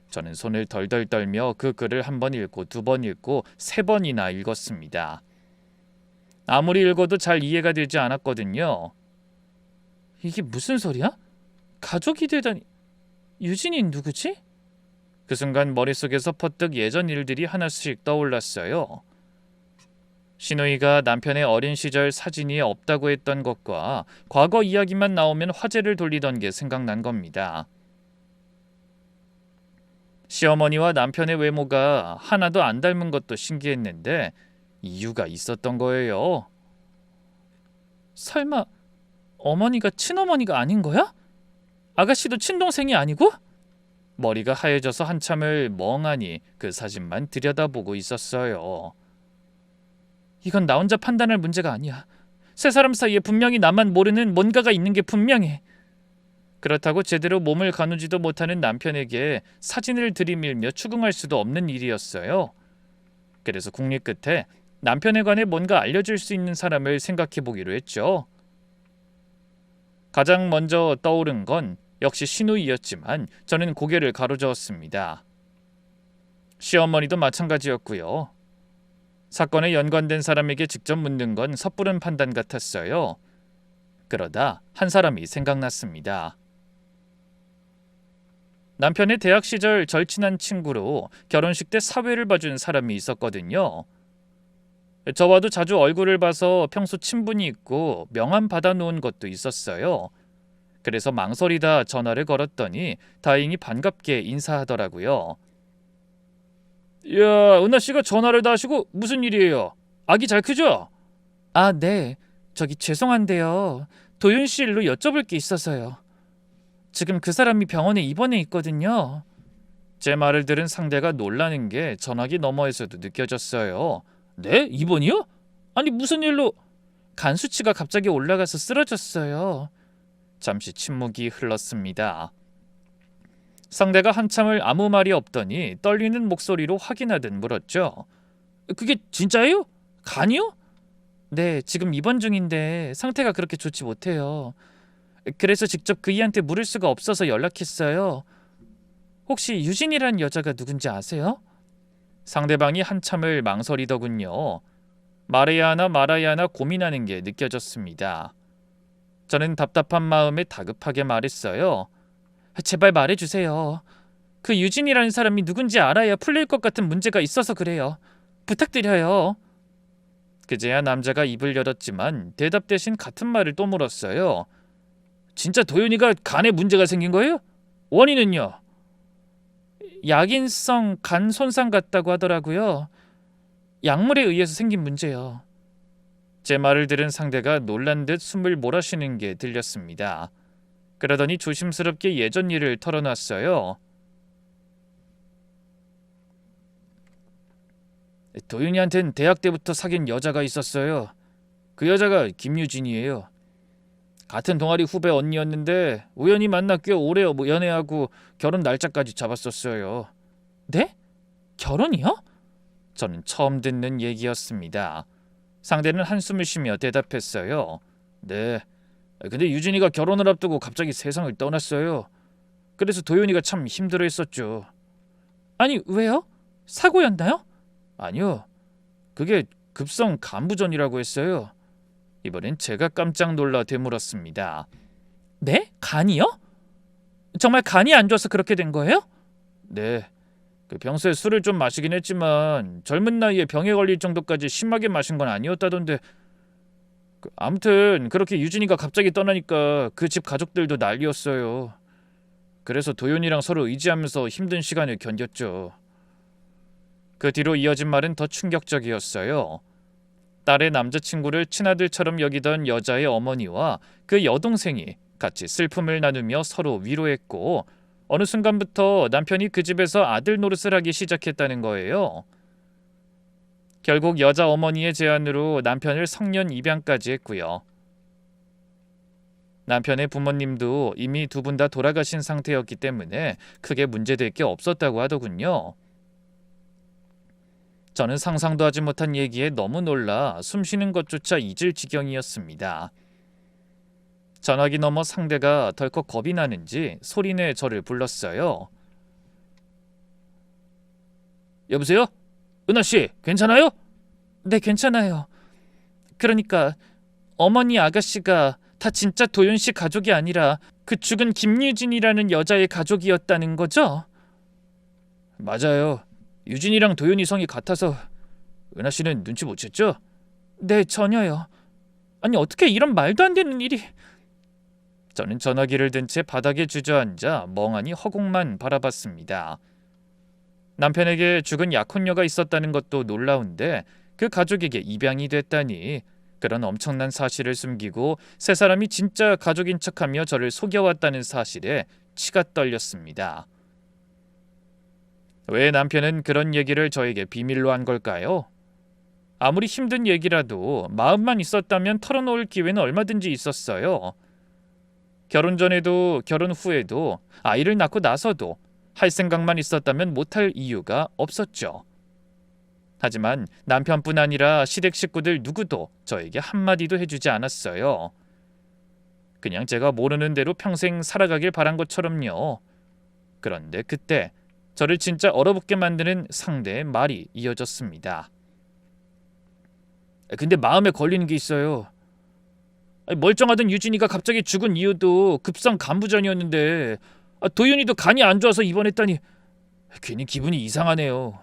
저는 손을 덜덜 떨며 그 글을 한 번 읽고 두 번 읽고 세 번이나 읽었습니다. 아무리 읽어도 잘 이해가 되지 않았거든요. 이게 무슨 소리야? 가족이 되다니... 유진이 누구지? 그 순간 머릿속에서 퍼뜩 예전 일들이 하나씩 떠올랐어요. 신우이가 남편의 어린 시절 사진이 없다고 했던 것과 과거 이야기만 나오면 화제를 돌리던 게 생각난 겁니다. 시어머니와 남편의 외모가 하나도 안 닮은 것도 신기했는데 이유가 있었던 거예요. 설마 어머니가 친어머니가 아닌 거야? 아가씨도 친동생이 아니고? 머리가 하얘져서 한참을 멍하니 그 사진만 들여다보고 있었어요. 이건 나 혼자 판단할 문제가 아니야. 세 사람 사이에 분명히 나만 모르는 뭔가가 있는 게 분명해. 그렇다고 제대로 몸을 가누지도 못하는 남편에게 사진을 들이밀며 추궁할 수도 없는 일이었어요. 그래서 국립 끝에 남편에 관해 뭔가 알려줄 수 있는 사람을 생각해 보기로 했죠. 가장 먼저 떠오른 건 역시 신우이였지만 저는 고개를 가로저었습니다. 시어머니도 마찬가지였고요. 사건에 연관된 사람에게 직접 묻는 건 섣부른 판단 같았어요. 그러다 한 사람이 생각났습니다. 남편의 대학 시절 절친한 친구로 결혼식 때 사회를 봐준 사람이 있었거든요. 저와도 자주 얼굴을 봐서 평소 친분이 있고 명함 받아놓은 것도 있었어요. 그래서 망설이다 전화를 걸었더니 다행히 반갑게 인사하더라고요. 야, 은하씨가 전화를 다 하시고 무슨 일이에요? 아기 잘 크죠? 아, 네. 저기 죄송한데요. 도윤씨 일로 여쭤볼 게 있어서요. 지금 그 사람이 병원에 입원해 있거든요. 제 말을 들은 상대가 놀라는 게 전화기 너머에서도 느껴졌어요. 네? 입원이요? 아니 무슨 일로... 간 수치가 갑자기 올라가서 쓰러졌어요. 잠시 침묵이 흘렀습니다. 상대가 한참을 아무 말이 없더니 떨리는 목소리로 확인하듯 물었죠. 그게 진짜예요? 간이요? 네, 지금 입원 중인데 상태가 그렇게 좋지 못해요. 그래서 직접 그이한테 물을 수가 없어서 연락했어요. 혹시 유진이란 여자가 누군지 아세요? 상대방이 한참을 망설이더군요. 말해야 하나 말아야 하나 고민하는 게 느껴졌습니다. 저는 답답한 마음에 다급하게 말했어요. 제발 말해주세요. 그 유진이라는 사람이 누군지 알아야 풀릴 것 같은 문제가 있어서 그래요. 부탁드려요. 그제야 남자가 입을 열었지만 대답 대신 같은 말을 또 물었어요. 진짜 도윤이가 간에 문제가 생긴 거예요? 원인은요? 약인성 간 손상 같다고 하더라고요. 약물에 의해서 생긴 문제요. 제 말을 들은 상대가 놀란 듯 숨을 몰아쉬는 게 들렸습니다. 그러더니 조심스럽게 예전 일을 털어놨어요. 도윤이한텐 대학 때부터 사귄 여자가 있었어요. 그 여자가 김유진이에요. 같은 동아리 후배 언니였는데 우연히 만나 꽤 오래 연애하고 결혼 날짜까지 잡았었어요. 네? 결혼이요? 저는 처음 듣는 얘기였습니다. 상대는 한숨을 쉬며 대답했어요. 네. 근데 유진이가 결혼을 앞두고 갑자기 세상을 떠났어요. 그래서 도윤이가 참 힘들어했었죠. 아니 왜요? 사고였나요? 아니요. 그게 급성 간부전이라고 했어요. 이번엔 제가 깜짝 놀라 되물었습니다. 네? 간이요? 정말 간이 안 좋아서 그렇게 된 거예요? 네. 평소에 술을 좀 마시긴 했지만 젊은 나이에 병에 걸릴 정도까지 심하게 마신 건 아니었다던데 아무튼 그렇게 유진이가 갑자기 떠나니까 그 집 가족들도 난리였어요. 그래서 도윤이랑 서로 의지하면서 힘든 시간을 견뎠죠. 그 뒤로 이어진 말은 더 충격적이었어요. 딸의 남자친구를 친아들처럼 여기던 여자의 어머니와 그 여동생이 같이 슬픔을 나누며 서로 위로했고 어느 순간부터 남편이 그 집에서 아들 노릇을 하기 시작했다는 거예요. 결국 여자 어머니의 제안으로 남편을 성년 입양까지 했고요. 남편의 부모님도 이미 두 분 다 돌아가신 상태였기 때문에 크게 문제될 게 없었다고 하더군요. 저는 상상도 하지 못한 얘기에 너무 놀라 숨쉬는 것조차 잊을 지경이었습니다. 전화기 너머 상대가 덜컥 겁이 나는지 소리내 저를 불렀어요. 여보세요? 은하씨, 괜찮아요? 네, 괜찮아요. 그러니까 어머니 아가씨가 다 진짜 도윤씨 가족이 아니라 그 죽은 김유진이라는 여자의 가족이었다는 거죠? 맞아요. 유진이랑 도윤이 성이 같아서. 은하씨는 눈치 못 챘죠? 네, 전혀요. 아니 어떻게 이런 말도 안 되는 일이... 저는 전화기를 든 채 바닥에 주저앉아 멍하니 허공만 바라봤습니다. 남편에게 죽은 약혼녀가 있었다는 것도 놀라운데 그 가족에게 입양이 됐다니 그런 엄청난 사실을 숨기고 세 사람이 진짜 가족인 척하며 저를 속여왔다는 사실에 치가 떨렸습니다. 왜 남편은 그런 얘기를 저에게 비밀로 한 걸까요? 아무리 힘든 얘기라도 마음만 있었다면 털어놓을 기회는 얼마든지 있었어요. 결혼 전에도 결혼 후에도 아이를 낳고 나서도 할 생각만 있었다면 못할 이유가 없었죠. 하지만 남편뿐 아니라 시댁 식구들 누구도 저에게 한마디도 해주지 않았어요. 그냥 제가 모르는 대로 평생 살아가길 바란 것처럼요. 그런데 그때 저를 진짜 얼어붙게 만드는 상대의 말이 이어졌습니다. 근데 마음에 걸리는 게 있어요. 멀쩡하던 유진이가 갑자기 죽은 이유도 급성 간부전이었는데 도윤이도 간이 안 좋아서 입원했다니 괜히 기분이 이상하네요.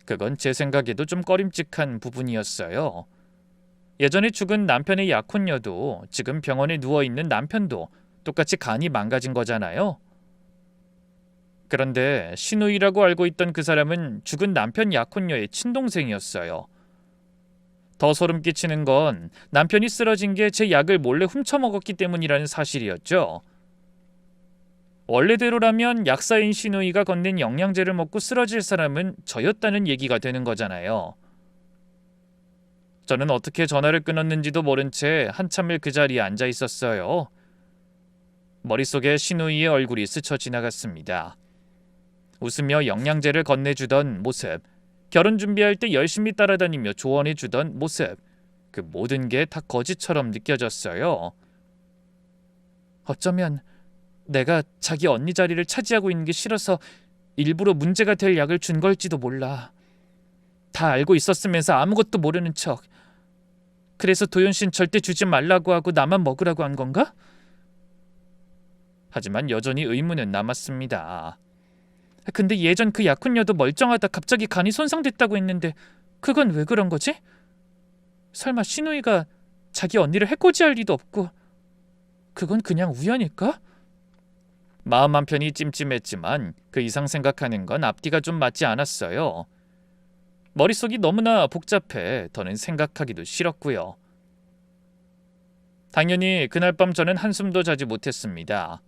그건 제 생각에도 좀 꺼림칙한 부분이었어요. 예전에 죽은 남편의 약혼녀도 지금 병원에 누워있는 남편도 똑같이 간이 망가진 거잖아요. 그런데 신우이라고 알고 있던 그 사람은 죽은 남편 약혼녀의 친동생이었어요. 더 소름 끼치는 건 남편이 쓰러진 게 제 약을 몰래 훔쳐먹었기 때문이라는 사실이었죠. 원래대로라면 약사인 신우이가 건넨 영양제를 먹고 쓰러질 사람은 저였다는 얘기가 되는 거잖아요. 저는 어떻게 전화를 끊었는지도 모른 채 한참을 그 자리에 앉아 있었어요. 머릿속에 신우이의 얼굴이 스쳐 지나갔습니다. 웃으며 영양제를 건네주던 모습, 결혼 준비할 때 열심히 따라다니며 조언해주던 모습, 그 모든 게 다 거짓처럼 느껴졌어요. 어쩌면 내가 자기 언니 자리를 차지하고 있는 게 싫어서 일부러 문제가 될 약을 준 걸지도 몰라. 다 알고 있었으면서 아무것도 모르는 척. 그래서 도윤씨는 절대 주지 말라고 하고 나만 먹으라고 한 건가? 하지만 여전히 의문은 남았습니다. 근데 예전 그 약혼녀도 멀쩡하다 갑자기 간이 손상됐다고 했는데 그건 왜 그런 거지? 설마 신우이가 자기 언니를 해코지할 리도 없고 그건 그냥 우연일까? 마음 한편이 찜찜했지만 그 이상 생각하는 건 앞뒤가 좀 맞지 않았어요. 머릿속이 너무나 복잡해 더는 생각하기도 싫었고요. 당연히 그날 밤 저는 한숨도 자지 못했습니다.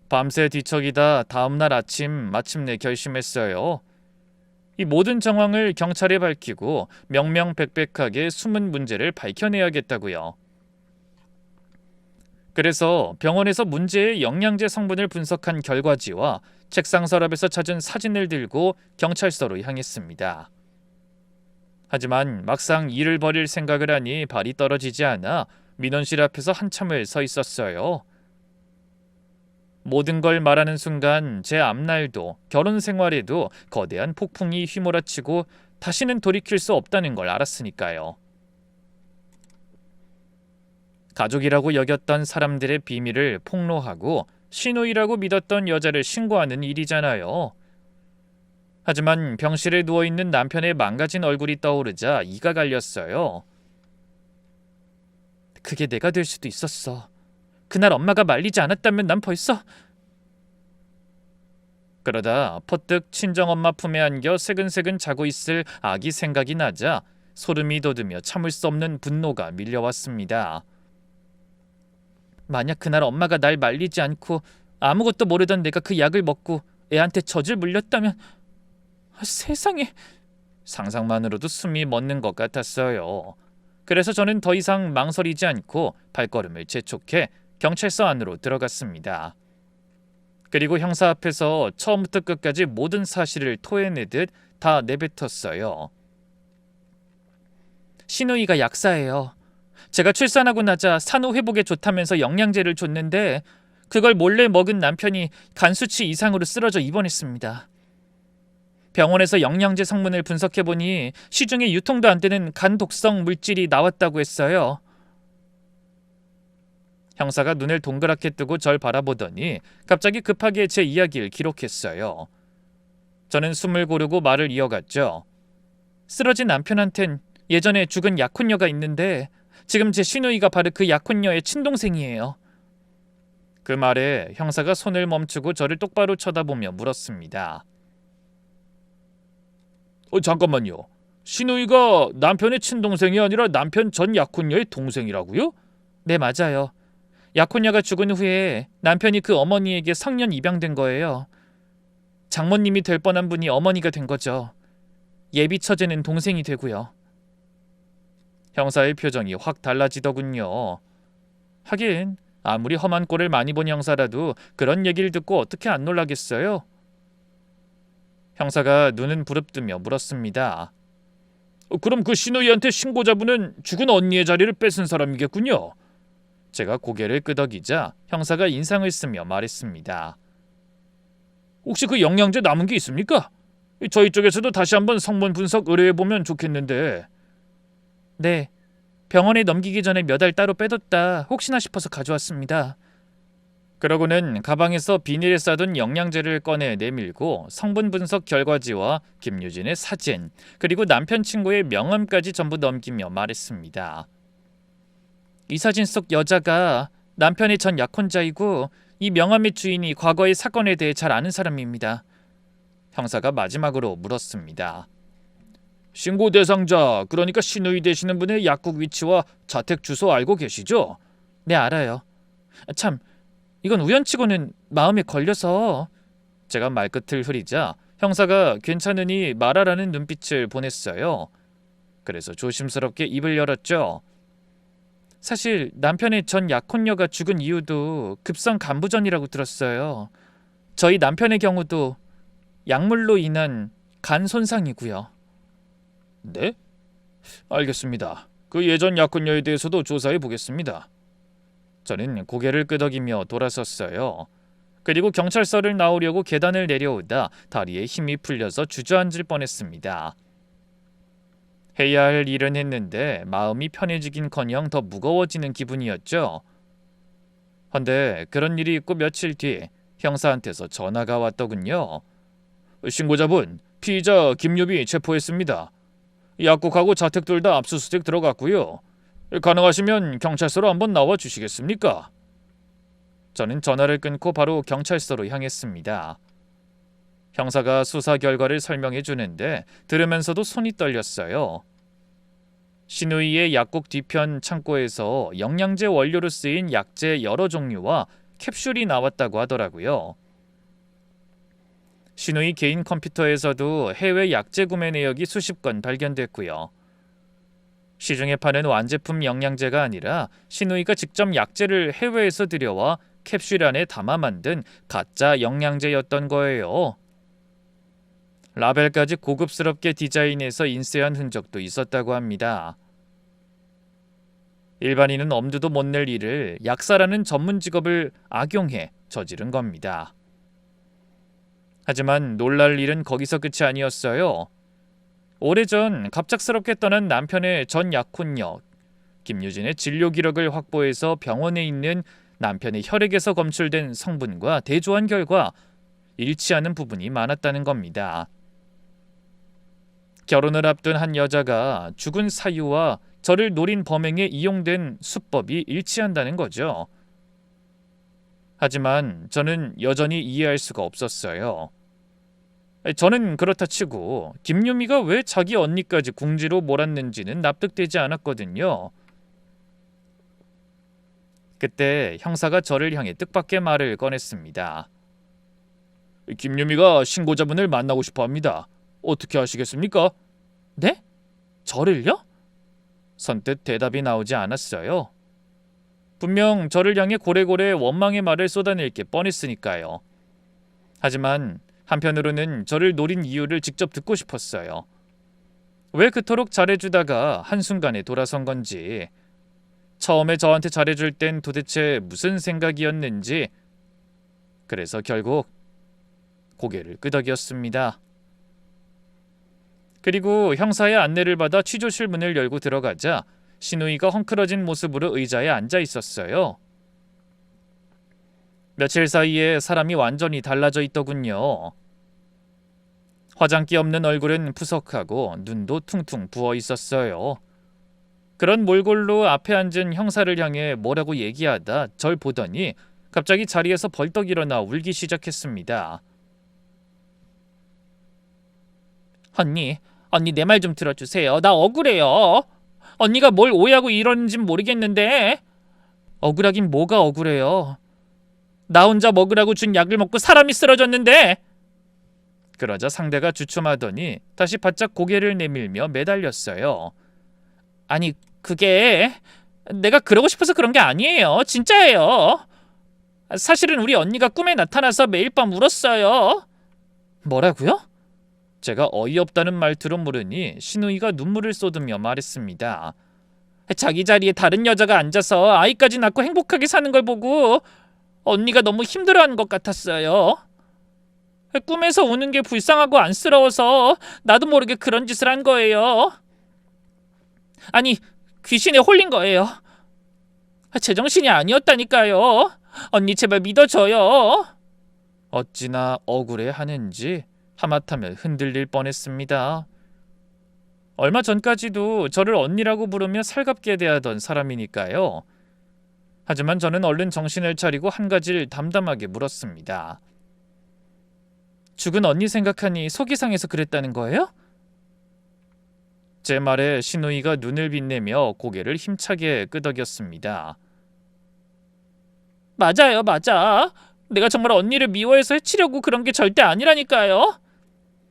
밤새 뒤척이다 다음날 아침 마침내 결심했어요. 이 모든 정황을 경찰에 밝히고 명명백백하게 숨은 문제를 밝혀내야겠다고요. 그래서 병원에서 문제의 영양제 성분을 분석한 결과지와 책상 서랍에서 찾은 사진을 들고 경찰서로 향했습니다. 하지만 막상 일을 벌일 생각을 하니 발이 떨어지지 않아 민원실 앞에서 한참을 서 있었어요. 모든 걸 말하는 순간 제 앞날도 결혼 생활에도 거대한 폭풍이 휘몰아치고 다시는 돌이킬 수 없다는 걸 알았으니까요. 가족이라고 여겼던 사람들의 비밀을 폭로하고 시누이라고 믿었던 여자를 신고하는 일이잖아요. 하지만 병실에 누워있는 남편의 망가진 얼굴이 떠오르자 이가 갈렸어요. 그게 내가 될 수도 있었어. 그날 엄마가 말리지 않았다면 난 벌써... 그러다 퍼뜩 친정엄마 품에 안겨 새근새근 자고 있을 아기 생각이 나자 소름이 돋으며 참을 수 없는 분노가 밀려왔습니다. 만약 그날 엄마가 날 말리지 않고 아무것도 모르던 내가 그 약을 먹고 애한테 젖을 물렸다면... 세상에... 상상만으로도 숨이 멎는 것 같았어요. 그래서 저는 더 이상 망설이지 않고 발걸음을 재촉해 경찰서 안으로 들어갔습니다. 그리고 형사 앞에서 처음부터 끝까지 모든 사실을 토해내듯 다 내뱉었어요. 시누이가 약사예요. 제가 출산하고 나자 산후 회복에 좋다면서 영양제를 줬는데 그걸 몰래 먹은 남편이 간 수치 이상으로 쓰러져 입원했습니다. 병원에서 영양제 성분을 분석해보니 시중에 유통도 안 되는 간 독성 물질이 나왔다고 했어요. 형사가 눈을 동그랗게 뜨고 절 바라보더니 갑자기 급하게 제 이야기를 기록했어요. 저는 숨을 고르고 말을 이어갔죠. 쓰러진 남편한텐 예전에 죽은 약혼녀가 있는데 지금 제 시누이가 바로 그 약혼녀의 친동생이에요. 그 말에 형사가 손을 멈추고 저를 똑바로 쳐다보며 물었습니다. 잠깐만요. 시누이가 남편의 친동생이 아니라 남편 전 약혼녀의 동생이라고요? 네, 맞아요. 약혼녀가 죽은 후에 남편이 그 어머니에게 성년 입양된 거예요. 장모님이 될 뻔한 분이 어머니가 된 거죠. 예비 처제는 동생이 되고요. 형사의 표정이 확 달라지더군요. 하긴 아무리 험한 꼴을 많이 본 형사라도 그런 얘기를 듣고 어떻게 안 놀라겠어요? 형사가 눈은 부릅뜨며 물었습니다. 그럼 그 시누이한테 신고자분은 죽은 언니의 자리를 뺏은 사람이겠군요. 제가 고개를 끄덕이자 형사가 인상을 쓰며 말했습니다. 혹시 그 영양제 남은 게 있습니까? 저희 쪽에서도 다시 한번 성분 분석 의뢰해보면 좋겠는데. 네, 병원에 넘기기 전에 몇 알 따로 빼뒀다 혹시나 싶어서 가져왔습니다. 그러고는 가방에서 비닐에 싸둔 영양제를 꺼내 내밀고 성분 분석 결과지와 김유진의 사진 그리고 남편 친구의 명함까지 전부 넘기며 말했습니다. 이 사진 속 여자가 남편의 전 약혼자이고 이 명함의 주인이 과거의 사건에 대해 잘 아는 사람입니다. 형사가 마지막으로 물었습니다. 신고 대상자, 그러니까 시누이 되시는 분의 약국 위치와 자택 주소 알고 계시죠? 네, 알아요. 참, 이건 우연치고는 마음에 걸려서... 제가 말끝을 흐리자 형사가 괜찮으니 말하라는 눈빛을 보냈어요. 그래서 조심스럽게 입을 열었죠. 사실 남편의 전 약혼녀가 죽은 이유도 급성 간부전이라고 들었어요. 저희 남편의 경우도 약물로 인한 간 손상이고요. 네? 알겠습니다. 그 예전 약혼녀에 대해서도 조사해 보겠습니다. 저는 고개를 끄덕이며 돌아섰어요. 그리고 경찰서를 나오려고 계단을 내려오다 다리에 힘이 풀려서 주저앉을 뻔했습니다. 해야 할 일은 했는데 마음이 편해지긴커녕 더 무거워지는 기분이었죠. 헌데 그런 일이 있고 며칠 뒤 형사한테서 전화가 왔더군요. 신고자분, 피의자 김유비 체포했습니다. 약국하고 자택 둘 다 압수수색 들어갔고요. 가능하시면 경찰서로 한번 나와 주시겠습니까? 저는 전화를 끊고 바로 경찰서로 향했습니다. 형사가 수사 결과를 설명해 주는데 들으면서도 손이 떨렸어요. 시누이의 약국 뒤편 창고에서 영양제 원료로 쓰인 약재 여러 종류와 캡슐이 나왔다고 하더라고요. 시누이 개인 컴퓨터에서도 해외 약재 구매 내역이 수십 건 발견됐고요. 시중에 파는 완제품 영양제가 아니라 시누이가 직접 약재를 해외에서 들여와 캡슐 안에 담아 만든 가짜 영양제였던 거예요. 라벨까지 고급스럽게 디자인해서 인쇄한 흔적도 있었다고 합니다. 일반인은 엄두도 못 낼 일을 약사라는 전문 직업을 악용해 저지른 겁니다. 하지만 놀랄 일은 거기서 끝이 아니었어요. 오래전 갑작스럽게 떠난 남편의 전 약혼녀 김유진의 진료 기록을 확보해서 병원에 있는 남편의 혈액에서 검출된 성분과 대조한 결과 일치하는 부분이 많았다는 겁니다. 결혼을 앞둔 한 여자가 죽은 사유와 저를 노린 범행에 이용된 수법이 일치한다는 거죠. 하지만 저는 여전히 이해할 수가 없었어요. 저는 그렇다 치고 김유미가 왜 자기 언니까지 궁지로 몰았는지는 납득되지 않았거든요. 그때 형사가 저를 향해 뜻밖의 말을 꺼냈습니다. 김유미가 신고자분을 만나고 싶어 합니다. 어떻게 하시겠습니까? 네? 저를요? 선뜻 대답이 나오지 않았어요. 분명 저를 향해 고래고래 원망의 말을 쏟아낼 게 뻔했으니까요. 하지만 한편으로는 저를 노린 이유를 직접 듣고 싶었어요. 왜 그토록 잘해주다가 한순간에 돌아선 건지, 처음에 저한테 잘해줄 땐 도대체 무슨 생각이었는지. 그래서 결국 고개를 끄덕였습니다. 그리고 형사의 안내를 받아 취조실 문을 열고 들어가자 신우이가 헝클어진 모습으로 의자에 앉아 있었어요. 며칠 사이에 사람이 완전히 달라져 있더군요. 화장기 없는 얼굴은 푸석하고 눈도 퉁퉁 부어 있었어요. 그런 몰골로 앞에 앉은 형사를 향해 뭐라고 얘기하다 절 보더니 갑자기 자리에서 벌떡 일어나 울기 시작했습니다. 언니 내 말 좀 들어주세요. 나 억울해요. 언니가 뭘 오해하고 이러는진 모르겠는데. 억울하긴 뭐가 억울해요. 나 혼자 먹으라고 준 약을 먹고 사람이 쓰러졌는데. 그러자 상대가 주춤하더니 다시 바짝 고개를 내밀며 매달렸어요. 아니 그게 내가 그러고 싶어서 그런 게 아니에요. 진짜예요. 사실은 우리 언니가 꿈에 나타나서 매일 밤 울었어요. 뭐라고요? 제가 어이없다는 말투로 물으니 신우이가 눈물을 쏟으며 말했습니다. 자기 자리에 다른 여자가 앉아서 아이까지 낳고 행복하게 사는 걸 보고 언니가 너무 힘들어하는 것 같았어요. 꿈에서 우는 게 불쌍하고 안쓰러워서 나도 모르게 그런 짓을 한 거예요. 아니, 귀신에 홀린 거예요. 제정신이 아니었다니까요. 언니 제발 믿어줘요. 어찌나 억울해하는지 하마터면 흔들릴 뻔했습니다. 얼마 전까지도 저를 언니라고 부르며 살갑게 대하던 사람이니까요. 하지만 저는 얼른 정신을 차리고 한 가지를 담담하게 물었습니다. 죽은 언니 생각하니 속이 상해서 그랬다는 거예요? 제 말에 신우이가 눈을 빛내며 고개를 힘차게 끄덕였습니다. 맞아요, 맞아. 내가 정말 언니를 미워해서 해치려고 그런 게 절대 아니라니까요.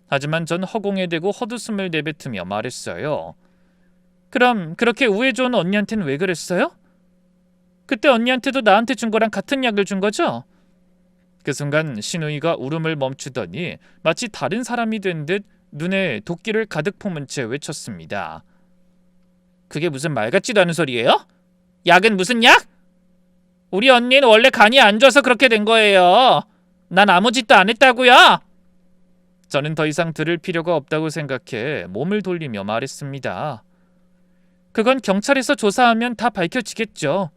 하지만 전 허공에 대고 헛웃음을 내뱉으며 말했어요. 그럼 그렇게 우애 좋은 언니한테는 왜 그랬어요? 그때 언니한테도 나한테 준 거랑 같은 약을 준 거죠? 그 순간 신우이가 울음을 멈추더니 마치 다른 사람이 된 듯 눈에 도끼를 가득 품은 채 외쳤습니다. 그게 무슨 말 같지도 않은 소리예요? 약은 무슨 약? 우리 언니는 원래 간이 안 좋아서 그렇게 된 거예요. 난 아무 짓도 안 했다고요. 저는 더 이상 들을 필요가 없다고 생각해 몸을 돌리며 말했습니다. 그건 경찰에서 조사하면 다 밝혀지겠죠.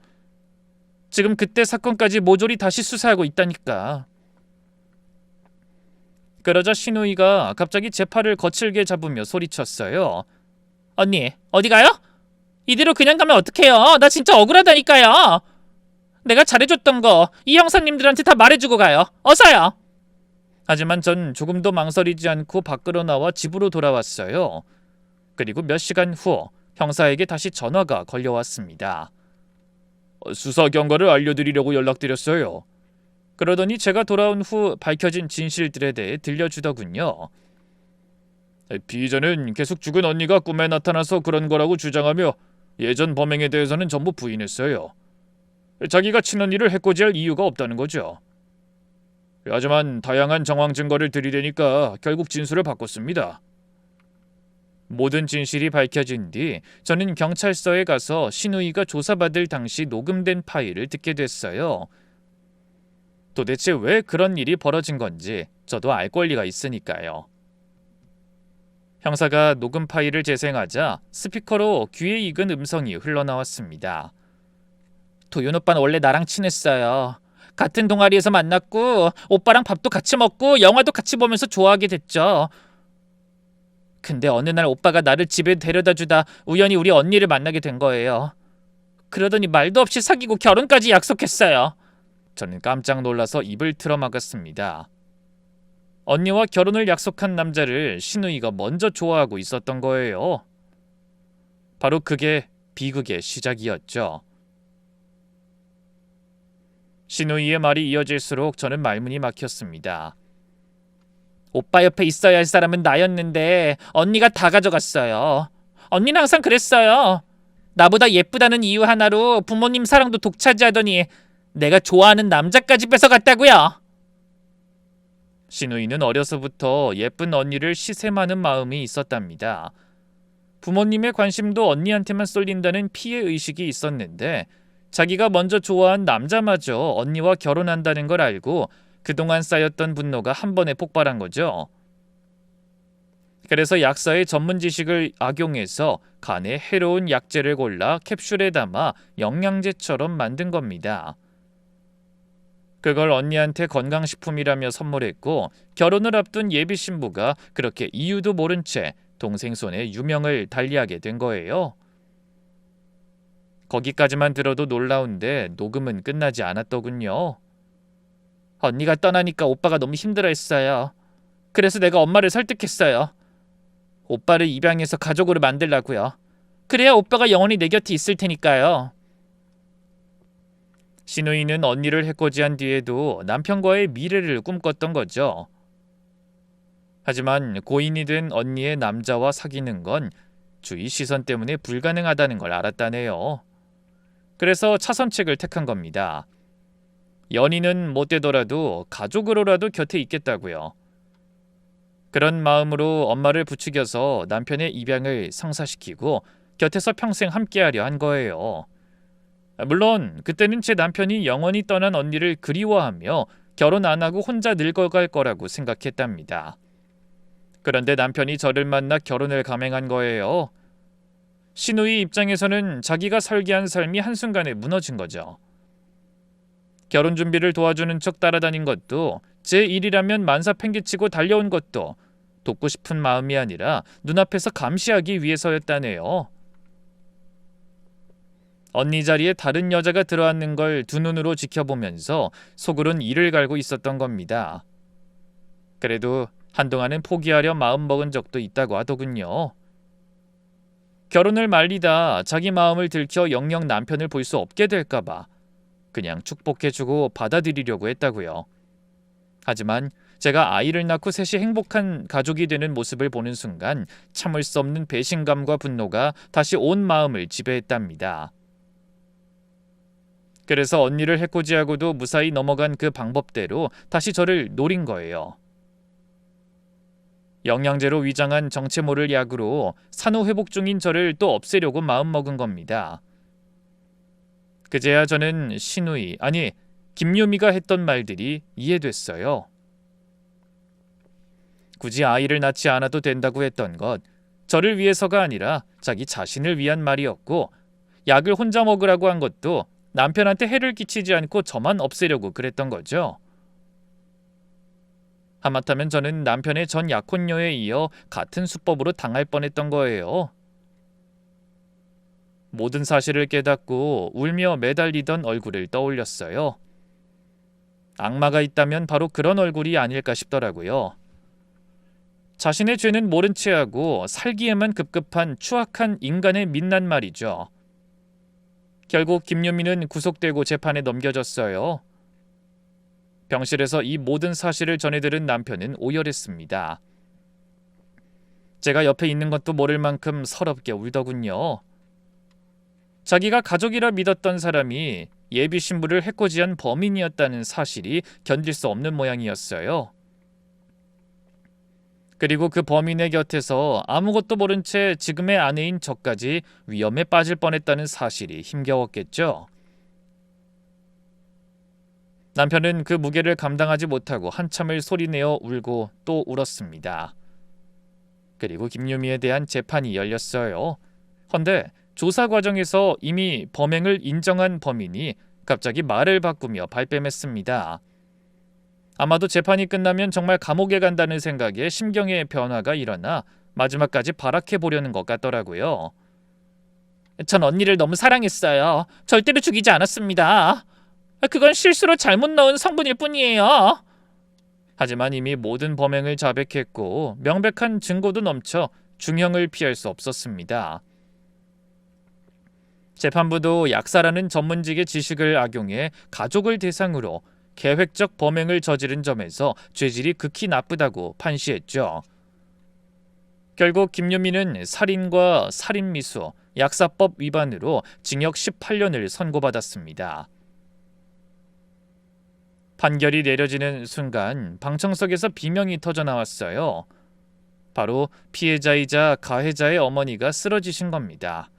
지금 그때 사건까지 모조리 다시 수사하고 있다니까. 그러자 신우이가 갑자기 제 팔을 거칠게 잡으며 소리쳤어요. 언니, 어디 가요? 이대로 그냥 가면 어떡해요? 나 진짜 억울하다니까요. 내가 잘해줬던 거 이 형사님들한테 다 말해주고 가요. 어서요. 하지만 전 조금도 망설이지 않고 밖으로 나와 집으로 돌아왔어요. 그리고 몇 시간 후 형사에게 다시 전화가 걸려왔습니다. 수사 경과를 알려드리려고 연락드렸어요. 그러더니 제가 돌아온 후 밝혀진 진실들에 대해 들려주더군요. 피의자는 계속 죽은 언니가 꿈에 나타나서 그런 거라고 주장하며 예전 범행에 대해서는 전부 부인했어요. 자기가 친언니를 해코지할 이유가 없다는 거죠. 하지만 다양한 정황 증거를 들이대니까 결국 진술을 바꿨습니다. 모든 진실이 밝혀진 뒤 저는 경찰서에 가서 신우이가 조사받을 당시 녹음된 파일을 듣게 됐어요. 도대체 왜 그런 일이 벌어진 건지 저도 알 권리가 있으니까요. 형사가 녹음 파일을 재생하자 스피커로 귀에 익은 음성이 흘러나왔습니다. 도윤 오빠는 원래 나랑 친했어요. 같은 동아리에서 만났고 오빠랑 밥도 같이 먹고 영화도 같이 보면서 좋아하게 됐죠. 근데 어느 날 오빠가 나를 집에 데려다주다 우연히 우리 언니를 만나게 된 거예요. 그러더니 말도 없이 사귀고 결혼까지 약속했어요. 저는 깜짝 놀라서 입을 틀어막았습니다. 언니와 결혼을 약속한 남자를 신우이가 먼저 좋아하고 있었던 거예요. 바로 그게 비극의 시작이었죠. 신우이의 말이 이어질수록 저는 말문이 막혔습니다. 오빠 옆에 있어야 할 사람은 나였는데 언니가 다 가져갔어요. 언니는 항상 그랬어요. 나보다 예쁘다는 이유 하나로 부모님 사랑도 독차지하더니 내가 좋아하는 남자까지 뺏어갔다고요. 신우이는 어려서부터 예쁜 언니를 시샘하는 마음이 있었답니다. 부모님의 관심도 언니한테만 쏠린다는 피해의식이 있었는데 자기가 먼저 좋아한 남자마저 언니와 결혼한다는 걸 알고 그동안 쌓였던 분노가 한 번에 폭발한 거죠. 그래서 약사의 전문 지식을 악용해서 간에 해로운 약재를 골라 캡슐에 담아 영양제처럼 만든 겁니다. 그걸 언니한테 건강식품이라며 선물했고 결혼을 앞둔 예비 신부가 그렇게 이유도 모른 채 동생 손에 유명을 달리하게 된 거예요. 거기까지만 들어도 놀라운데 녹음은 끝나지 않았더군요. 언니가 떠나니까 오빠가 너무 힘들어했어요. 그래서 내가 엄마를 설득했어요. 오빠를 입양해서 가족으로 만들라고요. 그래야 오빠가 영원히 내 곁에 있을 테니까요. 신우이는 언니를 해코지한 뒤에도 남편과의 미래를 꿈꿨던 거죠. 하지만 고인이 된 언니의 남자와 사귀는 건 주위 시선 때문에 불가능하다는 걸 알았다네요. 그래서 차선책을 택한 겁니다. 연인은 못 되더라도 가족으로라도 곁에 있겠다고요. 그런 마음으로 엄마를 부추겨서 남편의 입양을 성사시키고 곁에서 평생 함께하려 한 거예요. 물론 그때는 제 남편이 영원히 떠난 언니를 그리워하며 결혼 안 하고 혼자 늙어갈 거라고 생각했답니다. 그런데 남편이 저를 만나 결혼을 감행한 거예요. 신우이 입장에서는 자기가 설계한 삶이 한순간에 무너진 거죠. 결혼 준비를 도와주는 척 따라다닌 것도 제 일이라면 만사 팽개치고 달려온 것도 돕고 싶은 마음이 아니라 눈앞에서 감시하기 위해서였다네요. 언니 자리에 다른 여자가 들어앉는 걸 두 눈으로 지켜보면서 속으론 이를 갈고 있었던 겁니다. 그래도 한동안은 포기하려 마음먹은 적도 있다고 하더군요. 결혼을 말리다 자기 마음을 들켜 영영 남편을 볼 수 없게 될까봐 그냥 축복해주고 받아들이려고 했다고요. 하지만 제가 아이를 낳고 셋이 행복한 가족이 되는 모습을 보는 순간 참을 수 없는 배신감과 분노가 다시 온 마음을 지배했답니다. 그래서 언니를 해코지하고도 무사히 넘어간 그 방법대로 다시 저를 노린 거예요. 영양제로 위장한 정체 모를 약으로 산후회복 중인 저를 또 없애려고 마음먹은 겁니다. 그제야 저는 신우이, 아니 김유미가 했던 말들이 이해됐어요. 굳이 아이를 낳지 않아도 된다고 했던 것, 저를 위해서가 아니라 자기 자신을 위한 말이었고 약을 혼자 먹으라고 한 것도 남편한테 해를 끼치지 않고 저만 없애려고 그랬던 거죠. 하마터면 저는 남편의 전 약혼녀에 이어 같은 수법으로 당할 뻔했던 거예요. 모든 사실을 깨닫고 울며 매달리던 얼굴을 떠올렸어요. 악마가 있다면 바로 그런 얼굴이 아닐까 싶더라고요. 자신의 죄는 모른 채하고 살기에만 급급한 추악한 인간의 민난 말이죠. 결국 김유미는 구속되고 재판에 넘겨졌어요. 병실에서 이 모든 사실을 전해들은 남편은 오열했습니다. 제가 옆에 있는 것도 모를 만큼 서럽게 울더군요. 자기가 가족이라 믿었던 사람이 예비 신부를 해코지한 범인이었다는 사실이 견딜 수 없는 모양이었어요. 그리고 그 범인의 곁에서 아무것도 모른 채 지금의 아내인 저까지 위험에 빠질 뻔했다는 사실이 힘겨웠겠죠. 남편은 그 무게를 감당하지 못하고 한참을 소리내어 울고 또 울었습니다. 그리고 김유미에 대한 재판이 열렸어요. 헌데 조사 과정에서 이미 범행을 인정한 범인이 갑자기 말을 바꾸며 발뺌했습니다. 아마도 재판이 끝나면 정말 감옥에 간다는 생각에 심경의 변화가 일어나 마지막까지 발악해 보려는 것 같더라고요. 전 언니를 너무 사랑했어요. 절대로 죽이지 않았습니다. 그건 실수로 잘못 넣은 성분일 뿐이에요. 하지만 이미 모든 범행을 자백했고 명백한 증거도 넘쳐 중형을 피할 수 없었습니다. 재판부도 약사라는 전문직의 지식을 악용해 가족을 대상으로 계획적 범행을 저지른 점에서 죄질이 극히 나쁘다고 판시했죠. 결국 김유미는 살인과 살인미수, 약사법 위반으로 징역 18년을 선고받았습니다. 판결이 내려지는 순간 방청석에서 비명이 터져 나왔어요. 바로 피해자이자 가해자의 어머니가 쓰러지신 겁니다.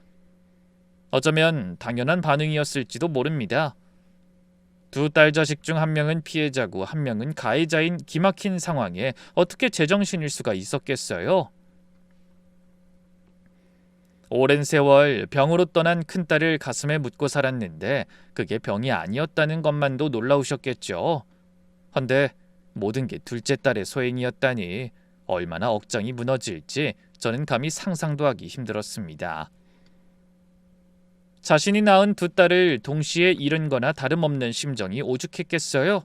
어쩌면 당연한 반응이었을지도 모릅니다. 두 딸 자식 중 한 명은 피해자고 한 명은 가해자인 기막힌 상황에 어떻게 제정신일 수가 있었겠어요? 오랜 세월 병으로 떠난 큰딸을 가슴에 묻고 살았는데 그게 병이 아니었다는 것만도 놀라우셨겠죠. 헌데 모든 게 둘째 딸의 소행이었다니 얼마나 억장이 무너질지 저는 감히 상상도 하기 힘들었습니다. 자신이 낳은 두 딸을 동시에 잃은 거나 다름없는 심정이 오죽했겠어요?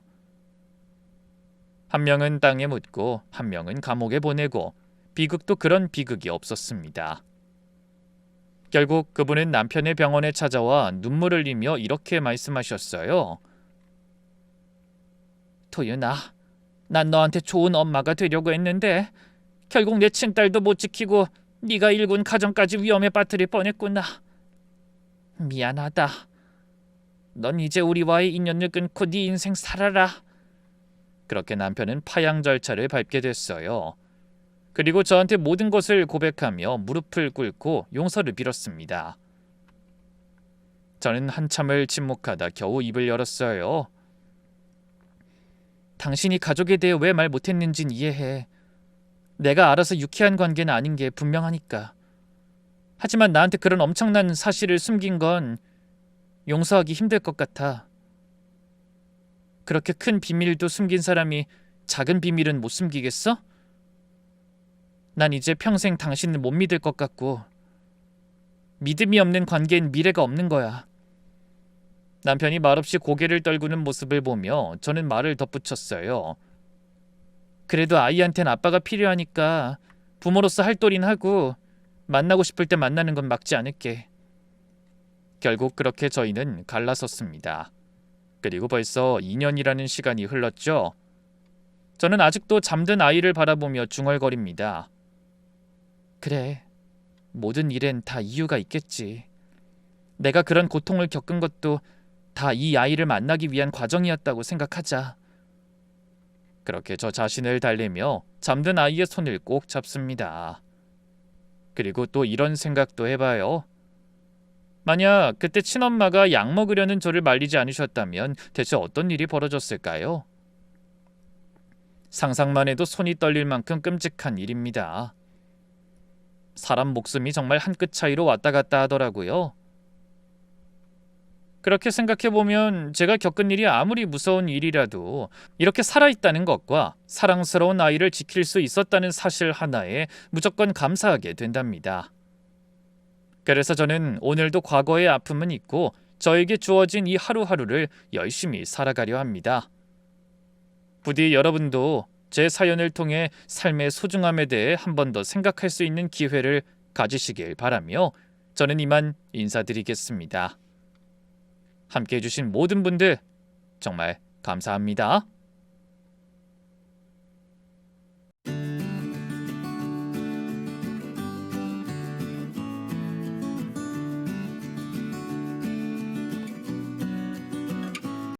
한 명은 땅에 묻고 한 명은 감옥에 보내고 비극도 그런 비극이 없었습니다. 결국 그분은 남편의 병원에 찾아와 눈물을 흘리며 이렇게 말씀하셨어요. 도윤아, 난 너한테 좋은 엄마가 되려고 했는데 결국 내 친딸도 못 지키고 네가 일군 가정까지 위험에 빠뜨릴 뻔했구나. 미안하다. 넌 이제 우리와의 인연을 끊고 네 인생 살아라. 그렇게 남편은 파양 절차를 밟게 됐어요. 그리고 저한테 모든 것을 고백하며 무릎을 꿇고 용서를 빌었습니다. 저는 한참을 침묵하다 겨우 입을 열었어요. 당신이 가족에 대해 왜 말 못했는진 이해해. 내가 알아서 유쾌한 관계는 아닌 게 분명하니까. 하지만 나한테 그런 엄청난 사실을 숨긴 건 용서하기 힘들 것 같아. 그렇게 큰 비밀도 숨긴 사람이 작은 비밀은 못 숨기겠어? 난 이제 평생 당신을 못 믿을 것 같고 믿음이 없는 관계엔 미래가 없는 거야. 남편이 말없이 고개를 떨구는 모습을 보며 저는 말을 덧붙였어요. 그래도 아이한텐 아빠가 필요하니까 부모로서 할 도리는 하고 만나고 싶을 때 만나는 건 막지 않을게. 결국 그렇게 저희는 갈라섰습니다. 그리고 벌써 2년이라는 시간이 흘렀죠. 저는 아직도 잠든 아이를 바라보며 중얼거립니다. 그래, 모든 일엔 다 이유가 있겠지. 내가 그런 고통을 겪은 것도 다 이 아이를 만나기 위한 과정이었다고 생각하자. 그렇게 저 자신을 달래며 잠든 아이의 손을 꼭 잡습니다. 그리고 또 이런 생각도 해봐요. 만약 그때 친엄마가 약 먹으려는 저를 말리지 않으셨다면 대체 어떤 일이 벌어졌을까요? 상상만 해도 손이 떨릴 만큼 끔찍한 일입니다. 사람 목숨이 정말 한 끗 차이로 왔다 갔다 하더라고요. 그렇게 생각해보면 제가 겪은 일이 아무리 무서운 일이라도 이렇게 살아있다는 것과 사랑스러운 아이를 지킬 수 있었다는 사실 하나에 무조건 감사하게 된답니다. 그래서 저는 오늘도 과거의 아픔은 잊고 저에게 주어진 이 하루하루를 열심히 살아가려 합니다. 부디 여러분도 제 사연을 통해 삶의 소중함에 대해 한 번 더 생각할 수 있는 기회를 가지시길 바라며 저는 이만 인사드리겠습니다. 함께해 주신 모든 분들 정말 감사합니다.